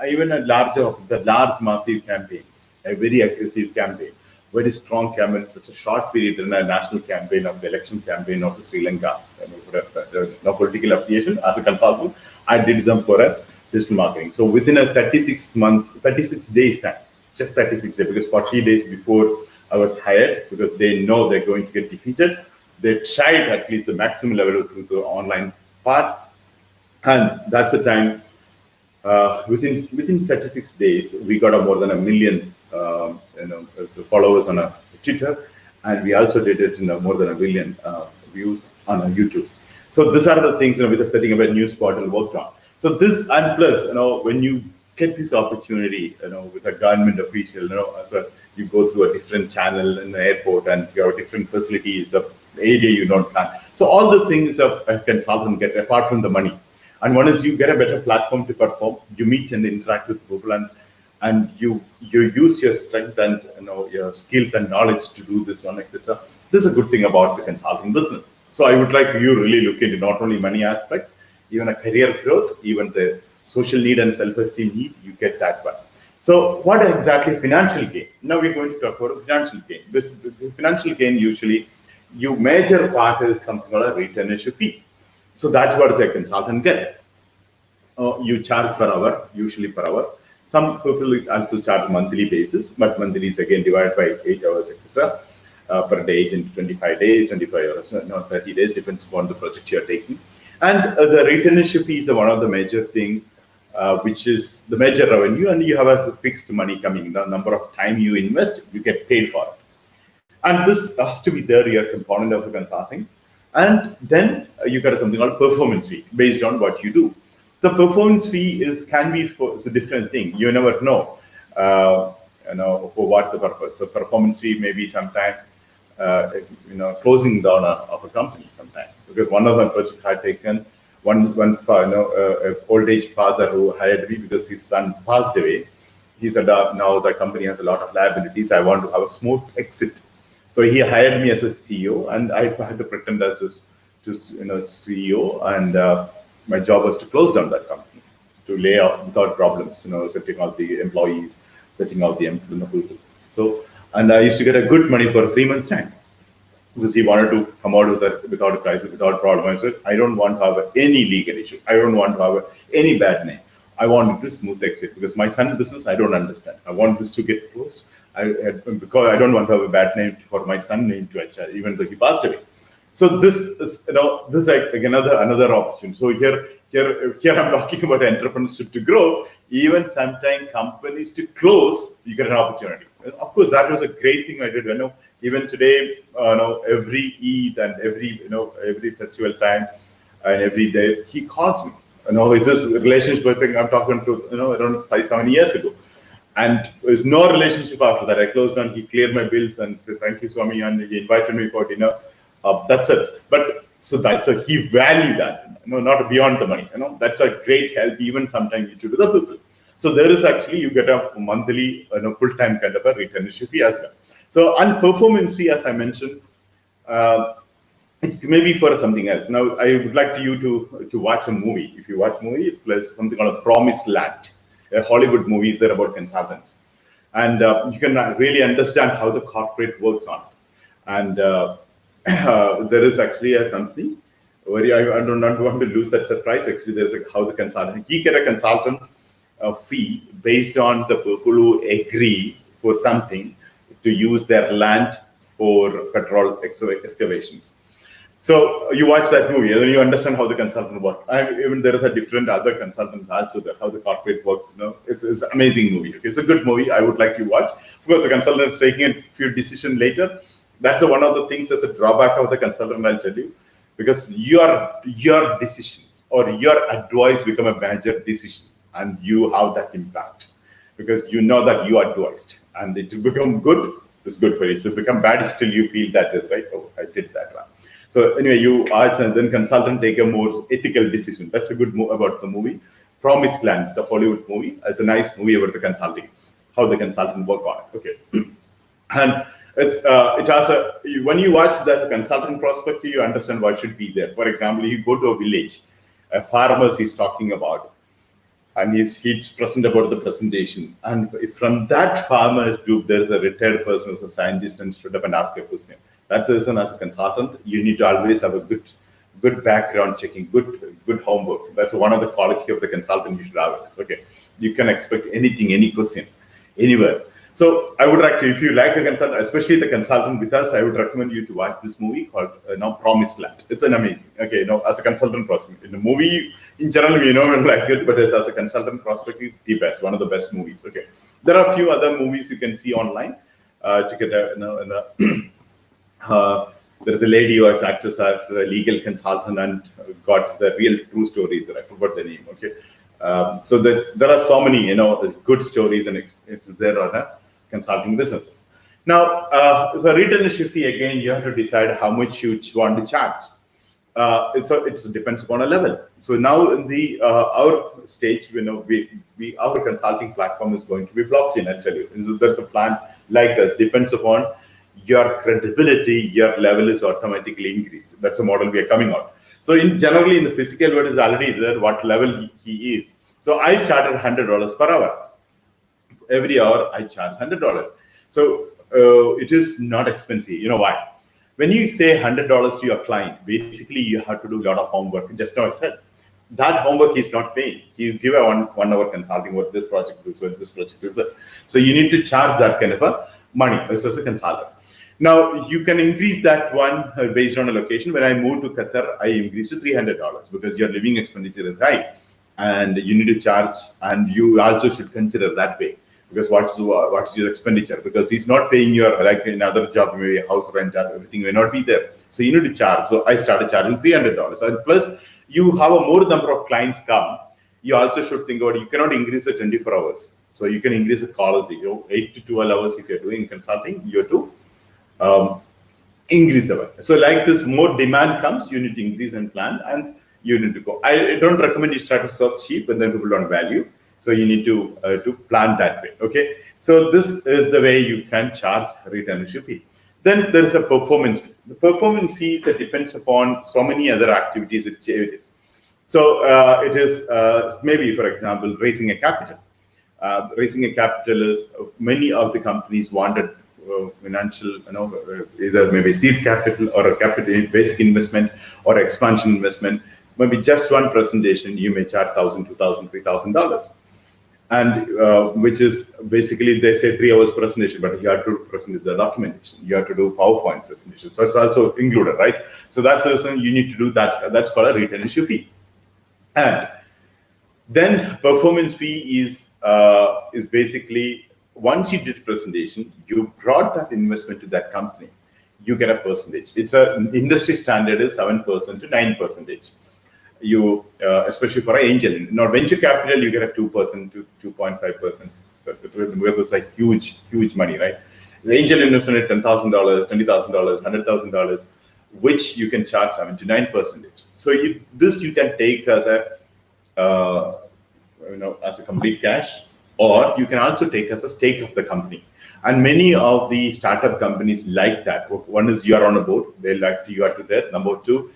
Even the large massive campaign, a very aggressive campaign, very strong campaign, such a short period in a national campaign of the election campaign of Sri Lanka, no political affiliation, as a consultant, I did them for a digital marketing. So within a 36 days time, just 36 days, because 40 days before I was hired, because they know they're going to get defeated, they tried at least the maximum level through the online part. And that's the time, within 36 days, we got more than 1 million followers on Twitter, and we also did it more than 1 billion views on YouTube. So these are the things with setting up a news portal worked on. So this, and plus, when you get this opportunity, with a government official, so you go through a different channel in the airport, and you have a different facility, the area you don't plan. So all the things a consultant get apart from the money. And one is you get a better platform to perform. You meet and interact with people, and you use your strength and your skills and knowledge to do this one, etc. This is a good thing about the consulting business. So I would like you really look into not only money aspects, even a career growth, even the social need and self-esteem need. You get that one. So what exactly financial gain? Now we're going to talk about financial gain. This financial gain, usually, your major part is something called a retainership fee. So that's what a consultant get. You charge per hour, usually per hour. Some people also charge monthly basis, but monthly is again divided by 8 hours, etc. Per day, 8 into 25 days, 25 hours, 30 days, depends upon the project you're taking. And the retainership fee is one of the major thing, which is the major revenue, and you have a fixed money coming. The number of time you invest, you get paid for it. And this has to be the real component of the consulting. And then you get something called performance fee based on what you do. The performance fee can be it's a different thing. You never know, for what the purpose. So performance fee may be sometime, closing down of a company sometime. Because one of the projects I had taken, one old age father who hired me because his son passed away. He said, now the company has a lot of liabilities. I want to have a smooth exit. So he hired me as a CEO, and I had to pretend as CEO, and my job was to close down that company, to lay off without problems, setting out the employees, setting out the people. So, and I used to get a good money for 3 months' time, because he wanted to come out with it without a crisis, without problem. I said, I don't want to have any legal issue. I don't want to have any bad name. I wanted to smooth exit, because my son's business, I don't understand. I want this to get closed. Because I don't want to have a bad name for my son name to HR, even though he passed away. So this is, this is like another opportunity. So here I'm talking about entrepreneurship to grow. Even sometimes companies to close, you get an opportunity. And of course, that was a great thing I did. Even today, every Eid and every festival time and every day, he calls me. It's this relationship thing I'm talking to, around 5-7 years ago. And there's no relationship after that. I closed down, he cleared my bills and said, thank you, Swami, and he invited me for dinner. That's it. But so he valued that, not beyond the money. That's a great help, even sometimes to the people. So there is actually, you get a monthly, full-time kind of a retainership fee as well. So, and performance fee, as I mentioned, it may be for something else. Now, I would like you to watch a movie. If you watch a movie, it plays something called Promised Land. A Hollywood movies that are about consultants. And you can really understand how the corporate works on it. And there is actually a company where I do not want to lose that surprise. Actually, there's how the consultant, he get a consultant fee based on the people who agree for something to use their land for petrol excavations. So you watch that movie and then you understand how the consultant works. Even there is a different other consultant also there, how the corporate works. It's an amazing movie. Okay, it's a good movie. I would like you to watch. Of course, the consultant is taking a few decisions later. That's one of the things as a drawback of the consultant, I'll tell you, because your decisions or your advice become a major decision, and you have that impact because you know that you advised, and it will become good. It's good for you. So become bad, still you feel that is right. Oh, I did that one. So anyway, you ask and then consultant take a more ethical decision. That's a good move about the movie. Promised Land. It's a Hollywood movie. It's a nice movie about the consulting, how the consultant work on it. Okay, and it has when you watch that consultant perspective, you understand what should be there. For example, you go to a village, a farmer he's talking about, and he's present about the presentation. And from that farmers group, there's a retired person who's a scientist and stood up and asked a question. That's the reason, as a consultant, you need to always have a good background checking, good homework. That's one of the quality of the consultant you should have it. Okay, you can expect anything, any questions, anywhere. So I would if you like a consultant, especially the consultant with us, I would recommend you to watch this movie called Promised Land. It's an amazing. Okay, as a consultant prospect, in the movie in general, like it, but as a consultant perspective, the best, one of the best movies. Okay, there are a few other movies you can see online to get there's a lady who acts as a legal consultant and got the real true stories. I forgot the name. Okay, so there are so many good stories and it's there on consulting businesses. Now, the retainership fee, again, you have to decide how much you want to charge. It depends upon a level. So now in the our stage, our consulting platform is going to be blockchain. I tell you, so there's a plan like this. Depends upon your credibility, your level is automatically increased. That's a model we are coming on. So generally in the physical world is already there what level he is. So I started $100 per hour. Every hour I charge $100. So it is not expensive. You know why? When you say $100 to your client, basically you have to do a lot of homework. Just now I said that homework is not paying. He give a 1 hour consulting what this project is, what this project is that. So you need to charge that kind of a money as a consultant. Now you can increase that one based on a location. When I moved to Qatar, I increased to $300 because your living expenditure is high, and you need to charge. And you also should consider that way because what is your expenditure? Because he's not paying your like in other job, maybe house rent or everything may not be there. So you need to charge. So I started charging $300. And plus, you have a more number of clients come. You also should think about you cannot increase the 24 hours. So you can increase the quality. 8 to 12 hours if you're doing consulting, you have to increase the work. So like this, more demand comes, you need to increase and plan, and you need to go. I don't recommend you start to search cheap and then people don't value. So you need to plan that way. Okay. So this is the way you can charge retainership fee. Then there is a performance fee. The performance fees depends upon so many other activities it is. So it is maybe, for example, raising a capital. Raising a capital is many of the companies wanted financial, either maybe seed capital or a capital basic investment or expansion investment. Maybe just one presentation, you may charge $1,000, $2,000, $3,000. and which is basically they say 3 hours presentation, but you have to present the documentation, you have to do PowerPoint presentation, so it's also included, right? So that's the reason you need to do that. That's called a retail issue fee. And then performance fee is basically once you did presentation, you brought that investment to that company, you get a percentage. It's an industry standard is 7% to 9%. You especially for an angel, not venture capital, you get a 2% to 2.5% because it's like huge money, right? The angel investment $10,000, $20,000, $100,000, which you can charge 7 to 9%. So this you can take as a as a complete cash, or you can also take as a stake of the company. And many of the startup companies like that. One is you are on a board, they like you are to there. Number two,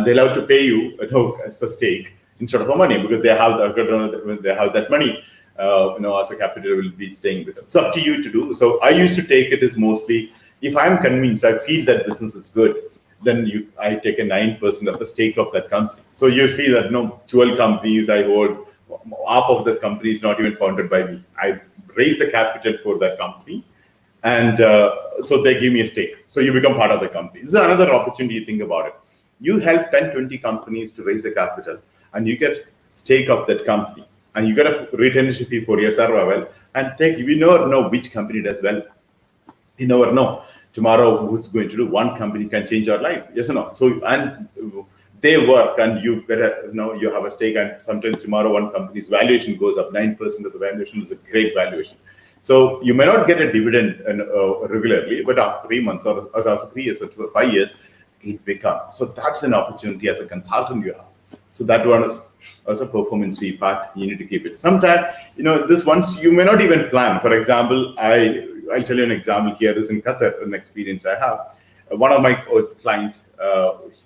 they love to pay you as a stake instead of a money, because they have that money. As a capital will be staying with them. It's up to you to do. So I used to take it as mostly if I'm convinced, I feel that business is good, then I take a 9% of the stake of that company. So you see that 12 companies I hold, half of the company is not even founded by me. I raise the capital for that company, and so they give me a stake. So you become part of the company. This is another opportunity to think about it. You help 10, 20 companies to raise the capital, and you get stake of that company, and you get a retention fee for your survival. And you never know which company does well. You never know tomorrow who's going to do. One company can change your life, yes or no? So and they work, and you better you have a stake, and sometimes tomorrow one company's valuation goes up 9% of the valuation is a great valuation. So you may not get a dividend regularly, but after 3 months or after 3 years or 5 years, it becomes. So that's an opportunity as a consultant you have. So that one is as a performance fee part, you need to keep it. Sometimes this once you may not even plan. For example, I'll tell you an example here. Is in Qatar, an experience I have. One of my clients,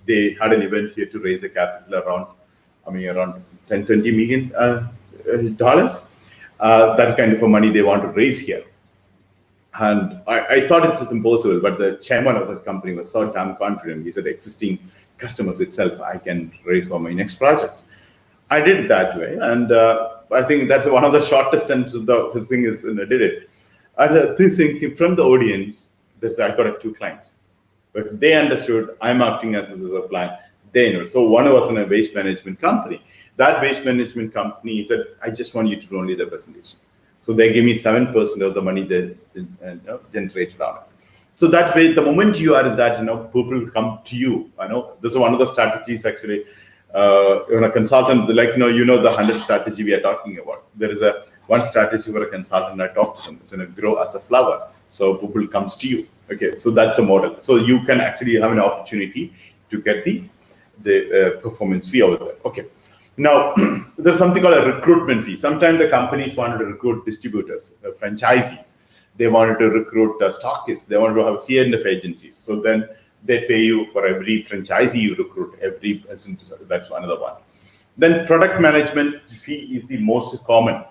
they had an event here to raise a capital around 10, 20 million dollars. That kind of a money they want to raise here. And I thought it's impossible, but the chairman of the company was so damn confident. He said, existing customers itself, I can raise for my next project. I did it that way. And I think that's one of the shortest times of the thing is, I did it. And this thing from the audience, I got 2 clients. But they understood I'm acting as this is a plan. They know. So one was in a waste management company. That waste management company said, I just want you to do only the presentation. So they give me 7% of the money they generated on it. So that way, the moment you are in that, people come to you. I know this is one of the strategies actually. When a consultant, the 100 strategy we are talking about. There is one strategy for a consultant. I talk to them. It's going to grow as a flower. So people comes to you. Okay, so that's a model. So you can actually have an opportunity to get the performance fee over there. Okay. Now, there's something called a recruitment fee. Sometimes the companies wanted to recruit distributors, franchisees. They wanted to recruit stockists. They wanted to have C&F agencies. So then they pay you for every franchisee you recruit. That's another one. Then product management fee is the most common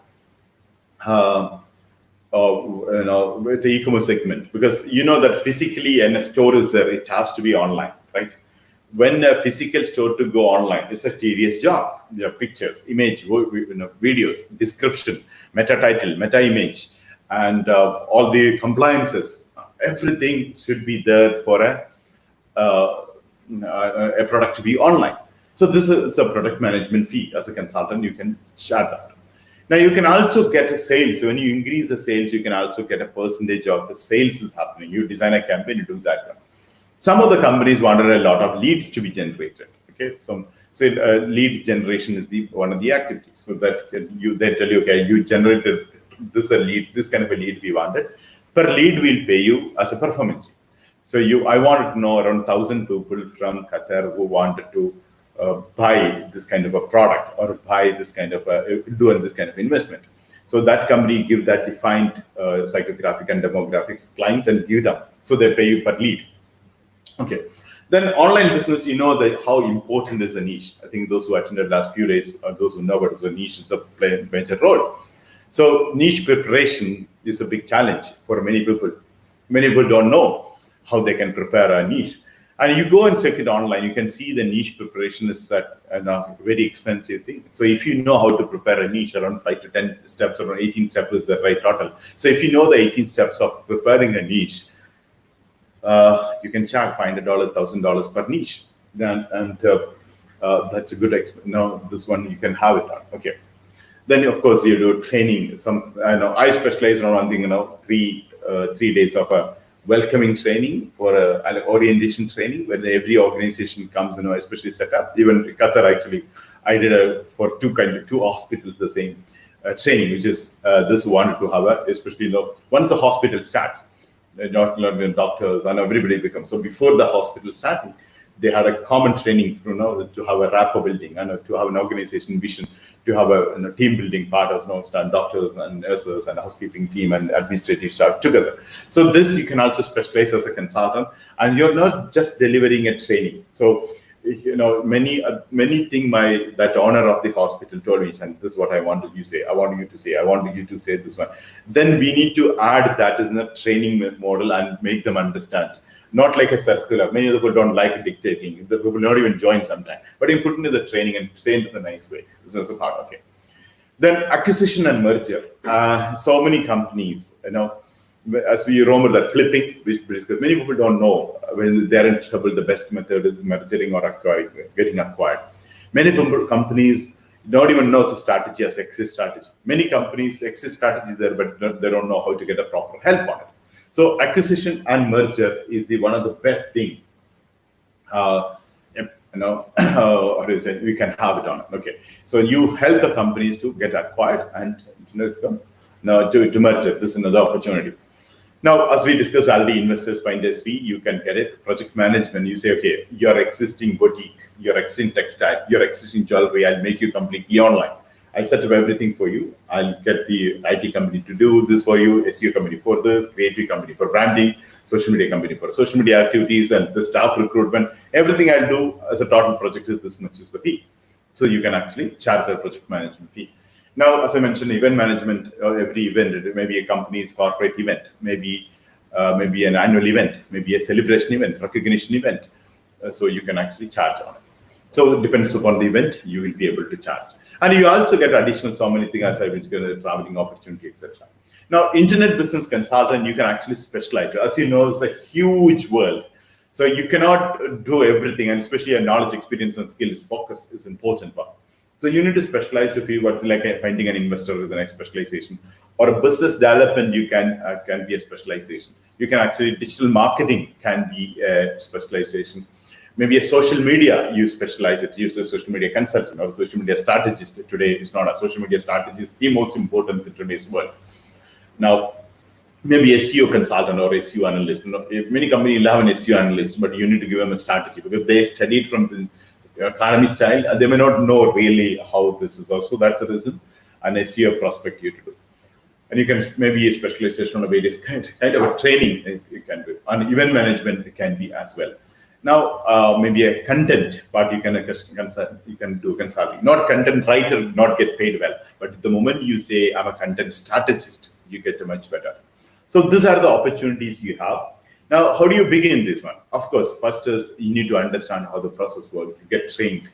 with the e-commerce segment, because that physically and a store is there, it has to be online, right? When a physical store to go online, it's a tedious job. There are pictures, image, videos, description, meta title, meta image, and all the compliances. Everything should be there for a product to be online. So this is a product management fee. As a consultant, you can share that. Now you can also get a sales. So when you increase the sales, you can also get a percentage of the sales is happening. You design a campaign, you do that. Some of the companies wanted a lot of leads to be generated. Okay, so lead generation is one of the activities. So that they tell you, okay, you generated this kind of a lead we wanted. Per lead, we'll pay you as a performance. So I wanted to know around 1,000 people from Qatar who wanted to buy this kind of a product or buy this kind of do this kind of investment. So that company give that defined psychographic and demographics clients and give them. So they pay you per lead. Okay. Then online business, how important is a niche. I think those who attended last few days, or those who know what is a niche, is the play major role. So niche preparation is a big challenge for many people. Many people don't know how they can prepare a niche. And you go and check it online, you can see the niche preparation is a very expensive thing. So if you know how to prepare a niche, around 5 to 10 steps, around 18 steps is the right total. So if you know the 18 steps of preparing a niche, you can charge $500, $1,000 per niche. And that's a good this one you can have it on. Okay. Then of course you do training. I specialize on one thing, 3 days of a welcoming training for an orientation training where every organization comes, especially set up. Even Qatar, actually, I did for two hospitals the same training, which is this wanted to have especially once the hospital starts, doctors and everybody becomes. So before the hospital starting, they had a common training to have a rapport building and to have an organization vision, to have a team building part of doctors and nurses and housekeeping team and administrative staff together. So this you can also specialize as a consultant, and you're not just delivering a training. So many things that owner of the hospital told me, and this is what I wanted you to say. I want you to say this one. Then we need to add that as a training model and make them understand. Not like a circular. Many people don't like dictating. They will not even join sometimes. But you put into the training and say it in a nice way. This is also part. Okay. Then acquisition and merger. So many companies, as we remember that flipping, which many people don't know when they're in trouble, the best method is merging or getting acquired. Many companies don't even know the strategy as exit strategy. Many companies exit strategy there, but they don't know how to get a proper help on it. So acquisition and merger is one of the best thing. We can have it on. Okay, so you help the companies to get acquired and to merger. This is another opportunity. Now, as we discussed already, investors find a fee. You can get it. Project management. You say, okay, your existing boutique, your existing textile, your existing jewelry. I'll make you completely online. I set up everything for you. I'll get the IT company to do this for you, SEO company for this, creative company for branding, social media company for social media activities, and the staff recruitment. Everything I'll do as a total project is this much is the fee. So you can actually charge a project management fee. Now, as I mentioned, event management, every event, it may be a company's corporate event, maybe an annual event, maybe a celebration event, recognition event. So you can actually charge on it. So it depends upon the event, you will be able to charge. And you also get additional so many things as I will get a traveling opportunity, etc. Now, internet business consultant, you can actually specialize. As you know, it's a huge world. So you cannot do everything, and especially your knowledge, experience, and skills focus is important. So you need to specialize to feel what, like finding an investor is the next specialization, or a business development you can be a specialization. You can actually, digital marketing can be a specialization. Maybe a social media, you specialize it, use a social media consultant or social media strategist. Today, it's not a social media strategist, the most important in today's world. Now, maybe SEO consultant or SEO analyst. Many companies have an SEO analyst, but you need to give them a strategy because they studied from the economy style. They may not know really how this is also. That's the reason an SEO prospect you to do. And you can maybe a specialization on a various kind of a training you can do. And event management it can be as well. Now, maybe a content part you can do consulting. Not content writer, not get paid well. But the moment you say I'm a content strategist, you get much better. So these are the opportunities you have. Now, how do you begin this one? Of course, first is you need to understand how the process works. You get trained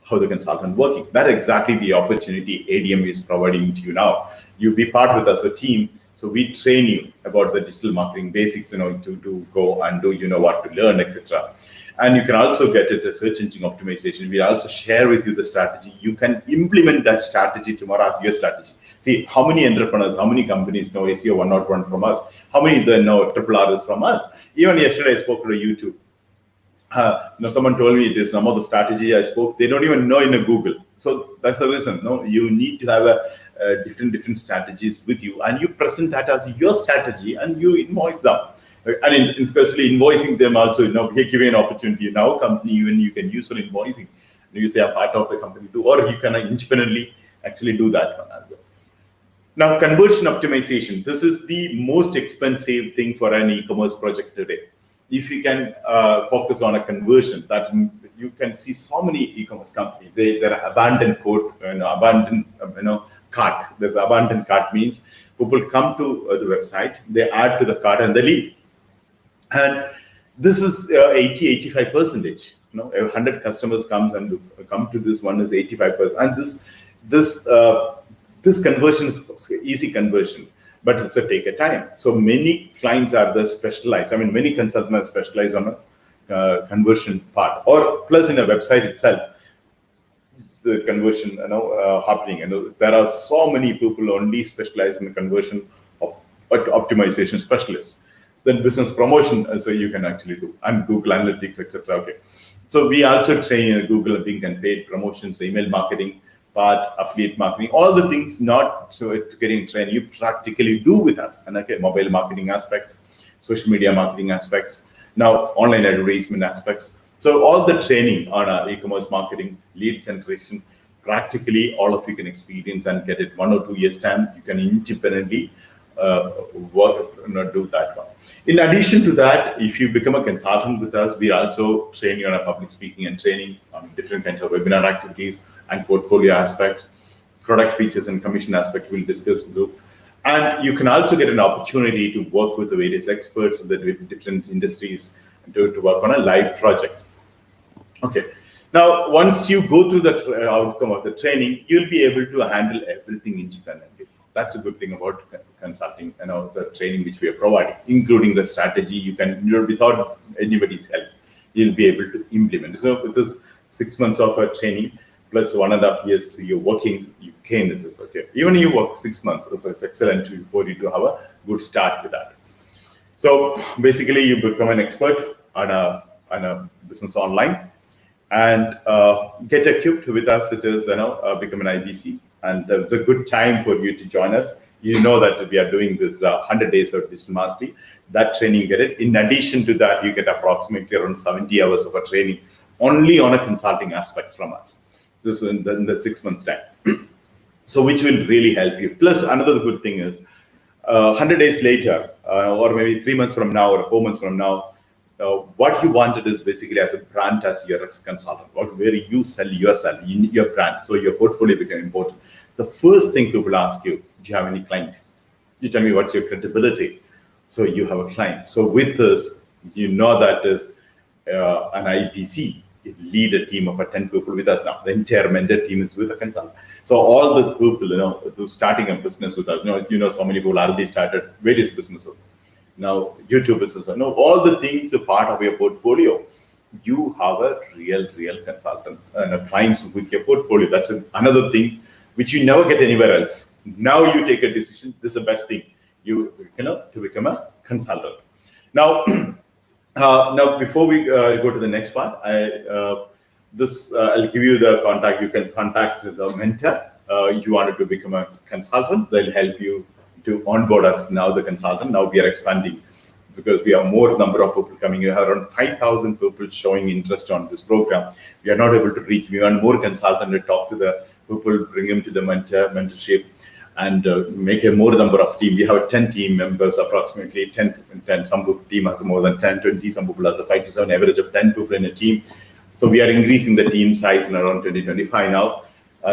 how the consultant working. That's exactly the opportunity ADM is providing to you now. You be part with us, a team. So we train you about the digital marketing basics, to go and do, what to learn, etc. And you can also get it a search engine optimization. We also share with you the strategy. You can implement that strategy tomorrow as your strategy. See, how many entrepreneurs, how many companies know SEO 101 from us? How many they know RRRs from us? Even yesterday, I spoke to YouTube. Someone told me it is some of the strategy I spoke. They don't even know in a Google. So that's the reason. No, you need to have different strategies with you, and you present that as your strategy, and you invoice them. And especially invoicing them also, giving an opportunity. Now, company even you can use for invoicing. You say a part of the company too, or you can independently actually do that one as well. Now, conversion optimization. This is the most expensive thing for an e-commerce project today. If you can focus on a conversion, that you can see so many e-commerce companies. They're abandoned abandoned cart. There's abandoned cart means people come to the website, they add to the cart and they leave. And this is 85 percentage. 100 customers come to this one is 85%, and this conversion is easy conversion, but it's a take a time. So many clients are the specialized. I mean, many consultants are specialized on a conversion part, or plus in a website itself, the conversion happening. There are so many people only specialized in conversion optimization specialists. Then business promotion, so you can actually do, and Google Analytics, etc. Okay, so we also train Google, Bing, and paid promotions, email marketing part, affiliate marketing, all the things not so it's getting trained. You practically do with us, and okay, mobile marketing aspects, social media marketing aspects, now online advertisement aspects. So all the training on e-commerce marketing, lead generation, practically all of you can experience and get it 1 or 2 years time. You can independently do that one. In addition to that, if you become a consultant with us, we also train you on a public speaking and training on different kinds of webinar activities and portfolio aspect, product features and commission aspect we'll discuss. And you can also get an opportunity to work with the various experts in the different industries to work on a live project. Okay. Now, once you go through the outcome of the training, you'll be able to handle everything independently. That's a good thing about consulting, the training which we are providing, including the strategy. You can, without anybody's help, you'll be able to implement. So with this 6 months of training plus 1.5 years you're working, you gain this. Okay, even you work 6 months, it's excellent for you to have a good start with that. So basically, you become an expert on a business online, and get equipped with us. It is become an IBC. And it's a good time for you to join us. You know that we are doing this 100 days of digital mastery. That training you get it. In addition to that, you get approximately around 70 hours of a training only on a consulting aspect from us. This in the 6 months time. So which will really help you. Plus another good thing is 100 days later, or maybe 3 months from now or 4 months from now, what you wanted is basically as a brand, as your consultant, where you sell yourself, your brand. So your portfolio became important. The first thing people ask you, do you have any client? You tell me what's your credibility. So you have a client. So with this, you know that is an IPC. You lead a team of 10 people with us now. The entire mentor team is with a consultant. So all the people, who's starting a business with us, so many people already started various businesses. Now, YouTube business, all the things are part of your portfolio. You have a real consultant and clients with your portfolio. That's another thing which you never get anywhere else. Now you take a decision. This is the best thing to become a consultant. Now, now before we go to the next part, I'll give you the contact. You can contact the mentor. If you wanted to become a consultant, they'll help you to onboard us now, the consultant. Now we are expanding because we have more number of people coming. We have around 5,000 people showing interest on this program. We are not able to reach. We want more consultant to talk to the people, bring them to the mentorship, and make a more number of team. We have 10 team members, approximately 10. Some team has more than 10, 20. Some people has a 5 to 7 average of 10 people in a team. So we are increasing the team size in around 2025 now.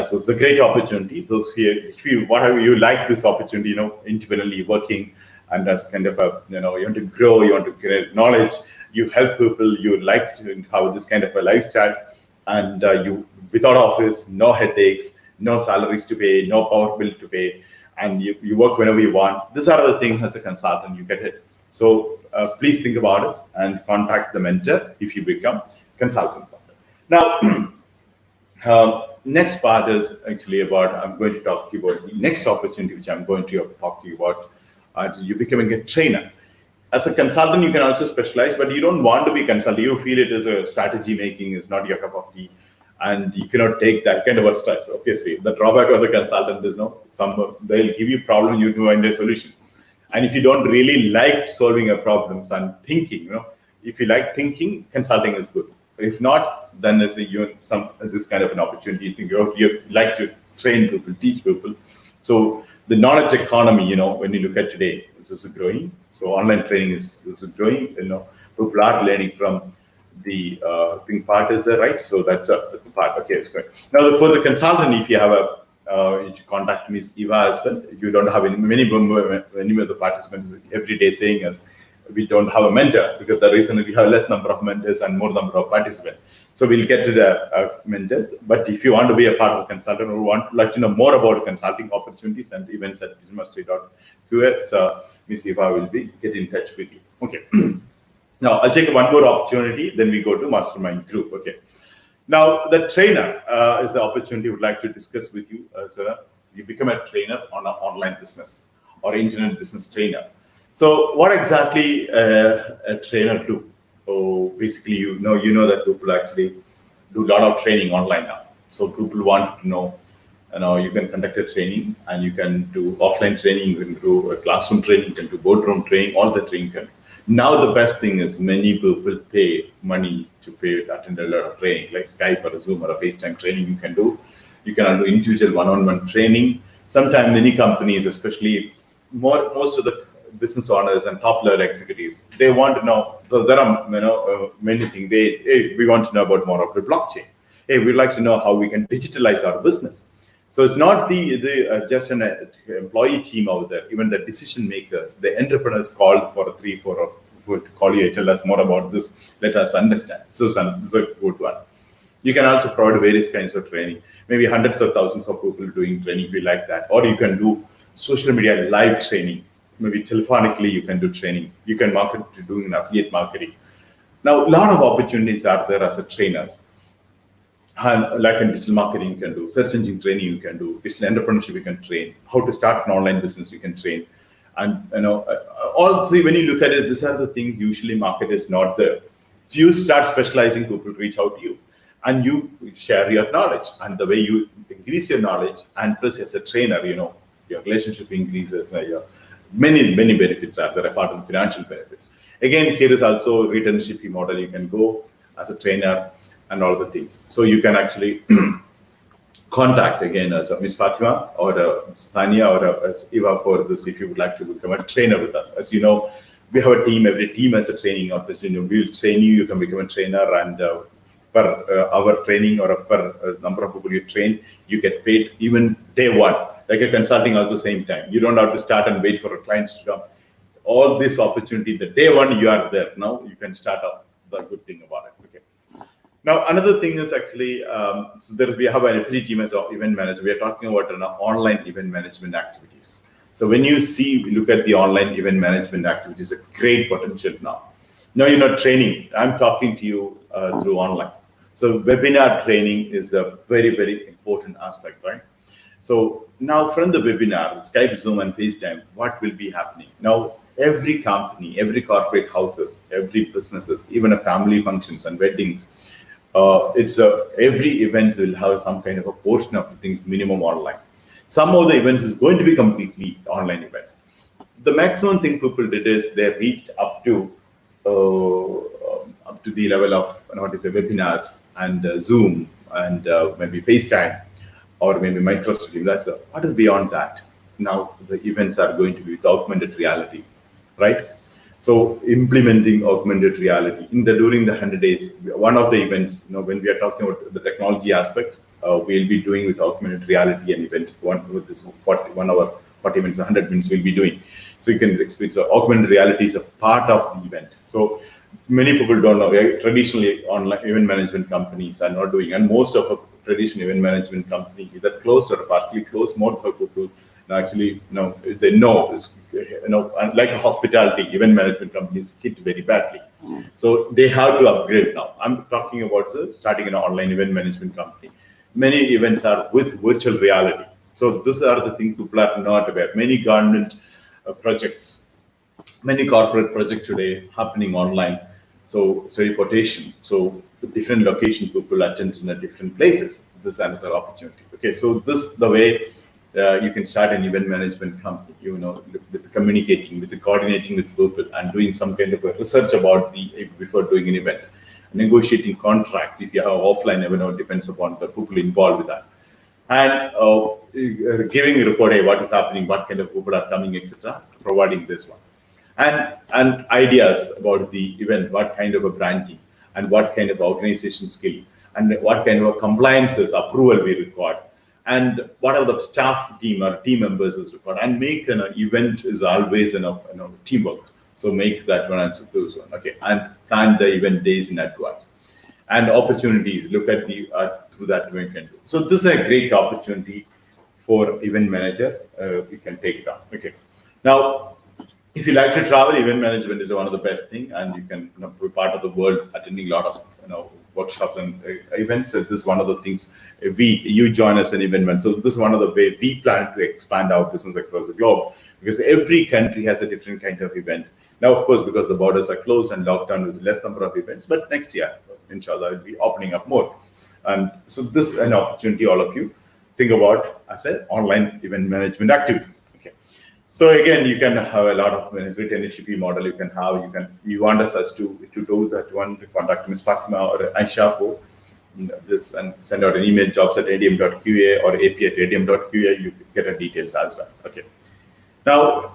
So it's a great opportunity. So if you like this opportunity, independently working, and as kind of a, you want to grow, you want to create knowledge, you help people, you like to have this kind of a lifestyle, and you without office, no headaches, no salaries to pay, no power bill to pay, and you work whenever you want. These are the things as a consultant you get it. So please think about it and contact the mentor if you become consultant. Now. Next part is actually about, I'm going to talk to you about the next opportunity, which I'm going to talk to you about. You becoming a trainer. As a consultant, you can also specialize, but you don't want to be a consultant. You feel it is a strategy making is not your cup of tea, and you cannot take that kind of a stress. Obviously, the drawback of the consultant is they'll give you problem, you find a solution. And if you don't really like solving a problems and thinking, if you like thinking, consulting is good. If not, then there's this kind of an opportunity. You like to train people, teach people. So the knowledge economy, when you look at today, this is growing. So online training is growing. People are learning from the thing part is there, right? So that's the part. Okay, it's great. Now for the consultant, if you have you should contact Ms. Eva as well. You don't have many of the participants every day saying us, we don't have a mentor, because the reason we have less number of mentors and more number of participants. So we'll get to the mentors. But if you want to be a part of a consultant or want to like to know more about consulting opportunities and events at businessmastery.qs, Ms. Eva will get in touch with you. Okay. Now I'll take one more opportunity, then we go to mastermind group. Okay. Now the trainer is the opportunity we'd like to discuss with you. So you become a trainer on an online business or internet business trainer. So what exactly a trainer do? So basically, you know that people actually do a lot of training online now. So people want to know, you can conduct a training and you can do offline training, you can do a classroom training, you can do boardroom training, all the training. Now the best thing is many people pay money to attend a lot of training, like Skype or a Zoom or a FaceTime training you can do. You can do individual one-on-one training. Sometimes many companies, especially most of the business owners and top level executives, they want to know. So there are many things. We want to know about more of the blockchain. Hey, we'd like to know how we can digitalize our business. So it's not just an employee team out there. Even the decision makers, the entrepreneurs called for a 3-4 would call you, tell us more about this. Let us understand. So this is a good one. You can also provide various kinds of training. Maybe hundreds of thousands of people doing training if you like that, or you can do social media live training. Maybe telephonically you can do training. You can market to doing affiliate marketing. Now, a lot of opportunities are there as a trainers. And like in digital marketing, you can do search engine training, you can do digital entrepreneurship, you can train. How to start an online business, you can train. And all three, when you look at it, these are the things usually market is not there. So you start specializing, people reach out to you, and you share your knowledge. And the way you increase your knowledge, and plus as a trainer, your relationship increases. Many benefits are there apart from financial benefits. Again, here is also a retainership model. You can go as a trainer and all the things. So you can actually contact again as Ms. Fatima or Tanya or Eva for this if you would like to become a trainer with us. As you know, we have a team. Every team has a training opportunity. We'll train you. You can become a trainer, and per hour training or per number of people you train, you get paid even day one. Like a consulting at the same time. You don't have to start and wait for a client to come. All this opportunity, the day one you are there. Now you can start off. The good thing about it. Okay. Now another thing is actually, we have a free team as an event manager. We are talking about online event management activities. So when you look at the online event management activities, a great potential now. Now you're not training. I'm talking to you through online. So webinar training is a very, very important aspect, right? So now from the webinar, Skype, Zoom, and FaceTime, what will be happening? Now, every company, every corporate houses, every businesses, even a family functions and weddings, every event will have some kind of a portion of the thing minimum online. Some of the events is going to be completely online events. The maximum thing people did is they reached up to the level of webinars and Zoom and maybe FaceTime, or maybe Microsoft Teams. What is beyond that? Now the events are going to be with augmented reality, right? So implementing augmented reality during the 100 days, one of the events, when we are talking about the technology aspect, we'll be doing with augmented reality an event. With this 1 hour, 40 minutes, 100 minutes we'll be doing. So you can experience. So augmented reality is a part of the event. So many people don't know. Traditionally, online event management companies are not doing, and most of a traditional event management company either closed or partly closed. More of people actually, they know, like a hospitality, event management companies hit very badly. So they have to upgrade now. I'm talking about starting an online event management company. Many events are with virtual reality. So these are the things people are not aware. Many government projects, many corporate projects today happening online. So teleportation. So different location people attend in different places. This is another opportunity. Okay, so this the way you can start an event management company. With communicating, with coordinating with people, and doing some kind of a research about before doing an event, negotiating contracts. If you have offline event, depends upon the people involved with that, and giving a report, hey, what is happening, what kind of people are coming, etc. Providing this one. And ideas about the event, what kind of a branding and what kind of organization skill and what kind of a compliances approval we require, and what are the staff team or team members is required, and make an event is always teamwork. So make that one answer to this one. Okay, and plan the event days in advance. And opportunities, look at the through that we can do. So this is a great opportunity for event manager. You can take it on. Okay. Now, if you like to travel, event management is one of the best thing, and you can be part of the world, attending a lot of workshops and events. So this is one of the things you join as an event manager. So this is one of the way we plan to expand our business across the globe, because every country has a different kind of event. Now, of course, because the borders are closed and lockdown, there's less number of events, but next year, inshallah, we'll be opening up more. And so this is an opportunity, all of you think about as an online event management activities. Okay. So again, you can have a lot of retainage fee model. You want us to do that one, to contact Ms. Fatima or Aisha for this, and send out an email, jobs@adm.qa or ap@adm.qa. You get the details as well. Okay. Now,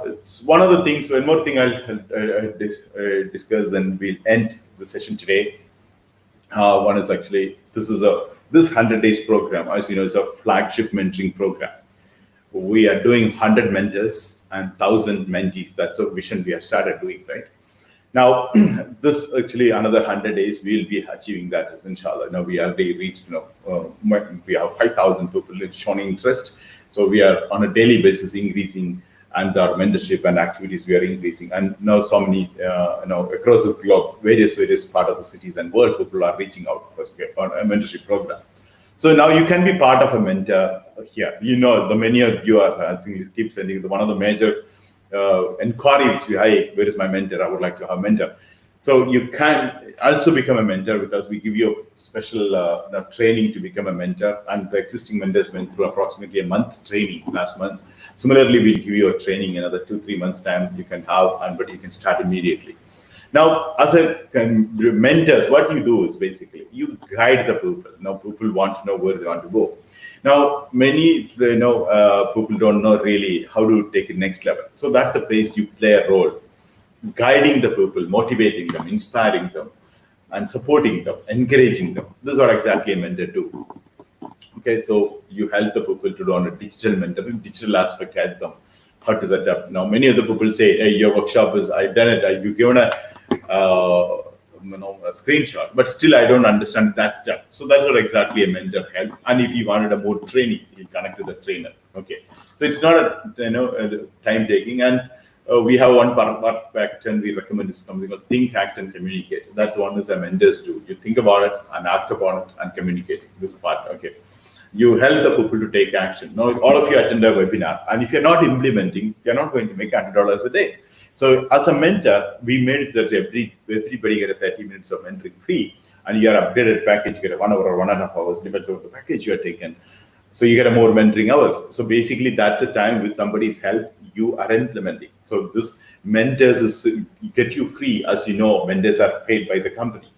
it's one of the things. One more thing I'll discuss, then we'll end the session today. One is actually this 100 days program. As you know, is a flagship mentoring program. We are doing 100 mentors and 1,000 mentees. That's a vision we have started doing, right? Now, this actually another 100 days we'll be achieving that, inshallah. Now we already reached, we have 5,000 people showing interest. So we are on a daily basis increasing, and our mentorship and activities we are increasing. And now so many, across the globe, various part of the cities and world, people are reaching out on a mentorship program. So now you can be part of a mentor here. The many of you are, I think, keep sending one of the major inquiry which where is my mentor? I would like to have a mentor. So you can also become a mentor, because we give you a special training to become a mentor, and the existing mentors went through approximately a month training last month. Similarly, we'll give you a training another 2-3 months time you can have, but you can start immediately. Now, as a mentor, what you do is basically you guide the people. Now, people want to know where they want to go. Now, many people don't know really how to take it next level. So that's the place you play a role, guiding the people, motivating them, inspiring them, and supporting them, encouraging them. This is what exactly a mentor do. Okay, so you help the people to do on a digital mentoring, digital aspect, help them how to set up. Now, many of the people say, hey, your workshop is, I've done it, you've given a screenshot, but still I don't understand that step. So that's what exactly a mentor help. And if you wanted a more training, you connect to the trainer. Okay, so it's not a time taking. And we have one part action we recommend is something called think, act, and communicate. That's one that mentors do. You think about it and act upon it and communicate. This part. Okay, you help the people to take action. Now, all of you attend a webinar, and if you're not implementing, you're not going to make $100 a day. So as a mentor, we made it that everybody get a 30 minutes of mentoring free, and your upgraded package, you get a 1 hour or 1.5 hours, depends on the package you are taken. So you get a more mentoring hours. So basically, that's a time with somebody's help you are implementing. So this mentors is get you free. As you know, mentors are paid by the company.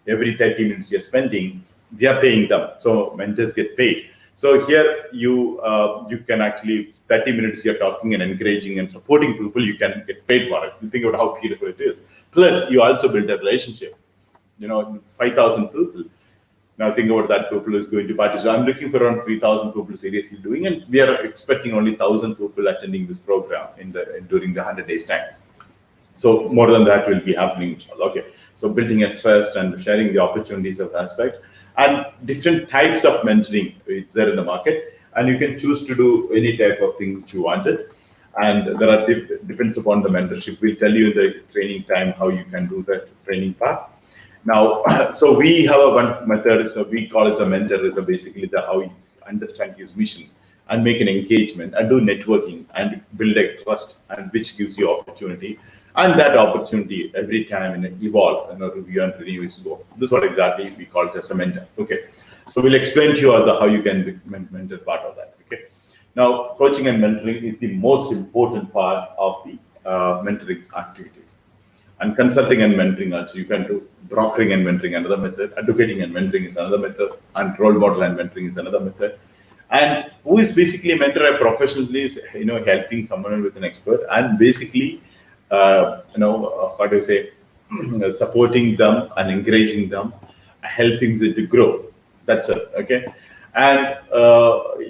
Every 30 minutes you're spending, we are paying them. So mentors get paid. So here you can actually 30 minutes you're talking and encouraging and supporting people, you can get paid for it. You think about how beautiful it is. Plus, you also build a relationship. 5,000 people. Now think about that people is going to participate. I'm looking for around 3,000 people seriously doing, and we are expecting only 1,000 people attending this program during the 100 days time. So more than that will be happening, inshallah. Okay. So building a trust and sharing the opportunities of aspect, and different types of mentoring is there in the market, and you can choose to do any type of thing which you wanted. And there are depends upon the mentorship. We'll tell you in the training time how you can do that training part. Now, so we have one method. So we call it a mentor. Is basically how you understand his mission and make an engagement and do networking and build a trust, and which gives you opportunity. And that opportunity every time evolve, review and renew its goal. This is what exactly we call it as a mentor. Okay, so we'll explain to you how you can be mentor part of that. Okay, now coaching and mentoring is the most important part of the mentoring activities, and consulting and mentoring also. You can do brokering and mentoring, another method. Advocating and mentoring is another method, and role model and mentoring is another method. And who is basically a mentor? A professional is helping someone with an expert, and basically how do you say, supporting them and encouraging them, helping them to grow. That's it. Okay. And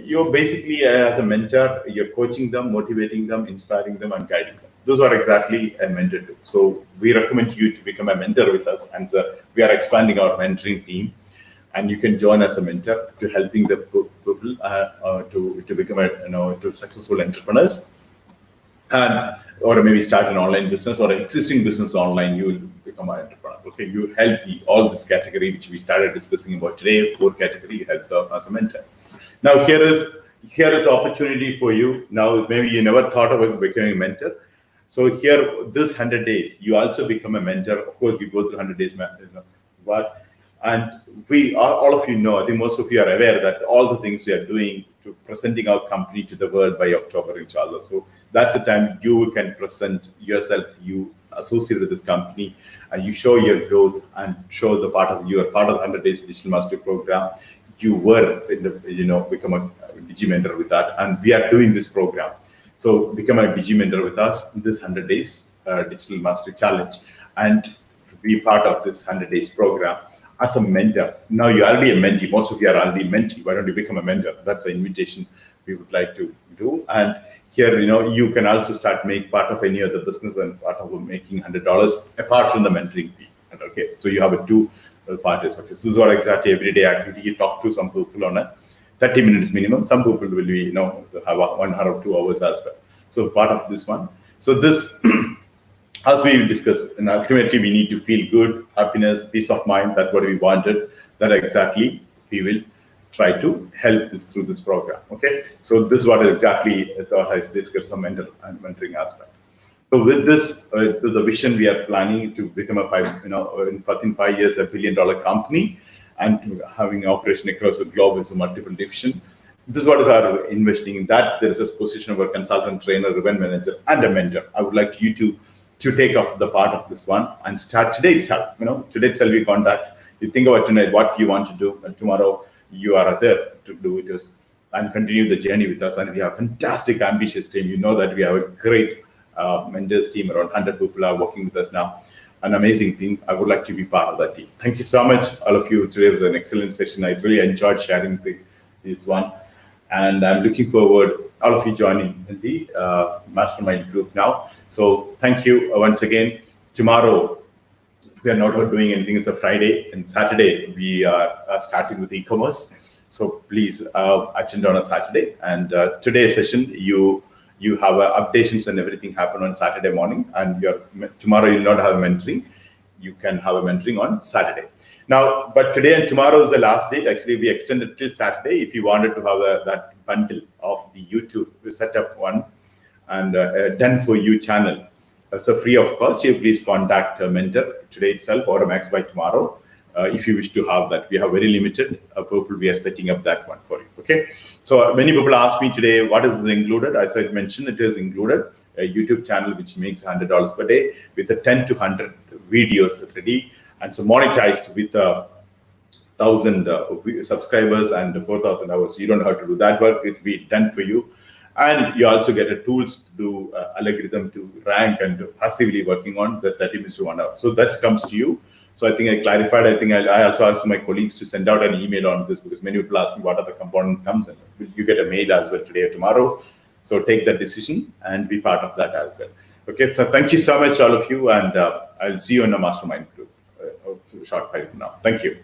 you're basically as a mentor, you're coaching them, motivating them, inspiring them, and guiding them. This is what exactly a mentor do. So we recommend you to become a mentor with us, and we are expanding our mentoring team, and you can join as a mentor to helping the people to become to successful entrepreneurs, and or maybe start an online business or an existing business online. You will become an entrepreneur. Okay, you help all this category which we started discussing about today. 4 category, you help them as a mentor. Now here is opportunity for you. Now maybe you never thought about becoming a mentor. So here, this 100 days, you also become a mentor. Of course, we go through 100 days, but and we all of you know, I think most of you are aware that all the things we are doing to presenting our company to the world by October, inshallah. So that's the time you can present yourself, you associate with this company, and you show your growth and show the part of you are part of the 100 Days Digital Mastery Program. You were in the, become a Digi Mentor with that, and we are doing this program. So become a Digi Mentor with us in this 100 Days Digital Mastery Challenge, and be part of this 100 Days program as a mentor. Now you're already a mentee. Most of you are already mentee. Why don't you become a mentor? That's an invitation we would like to do. And here, you can also start make part of any other business and part of making $100 apart from the mentoring fee. Okay, so you have a 2 parties. Okay, so this is what exactly everyday activity. You talk to some people on a 30 minutes minimum. Some people will be, have 1 hour or 2 hours as well. So part of this one. So this, as we discussed, and ultimately we need to feel good, happiness, peace of mind. That's what we wanted. That exactly we will try to help this through this program. Okay, so this is what exactly I thought I discussed some mentoring aspect. So with this, so the vision we are planning to become in 5 years, $1 billion company, and having operation across the globe with a multiple division. This is what is our investing in that. There is a position of a consultant, trainer, event manager, and a mentor. I would like you to take off the part of this one and start today itself. Today itself we contact. You think about tonight what you want to do, and tomorrow you are there to do it and continue the journey with us. And we have a fantastic, ambitious team. You know that we have a great mentors team. Around 100 people are working with us now. An amazing team. I would like to be part of that team. Thank you so much, all of you. Today was an excellent session. I really enjoyed sharing this one. And I'm looking forward, all of you joining in the mastermind group now. So thank you once again. Tomorrow, we are not doing anything. It's a Friday, and Saturday we are starting with e-commerce. So please attend on a Saturday. And today's session, you have updates and everything happen on Saturday morning. And tomorrow you'll not have a mentoring. You can have a mentoring on Saturday. Now, but today and tomorrow is the last date. Actually, we extended till Saturday. If you wanted to have that bundle of the YouTube, we set up one and done for you channel. So free of cost. You please contact a mentor today itself or a Max by tomorrow if you wish to have that. We have very limited people. We are setting up that one for you. Okay. So many people ask me today, what is included? As I mentioned, it is included a YouTube channel which makes $100 per day with the 10 to 100 videos ready, and so monetized with 1,000 subscribers and 4,000 hours. You don't have to do that work. It will be done for you. And you also get a tools to do algorithm to rank and passively working on the 30 minutes to 1 hour. So that comes to you. So I think I clarified. I think I also asked my colleagues to send out an email on this, because many people ask me what are the components comes in. You get a mail as well today or tomorrow. So take that decision and be part of that as well. Okay. So thank you so much, all of you. And I'll see you in the mastermind group short while from now. Thank you.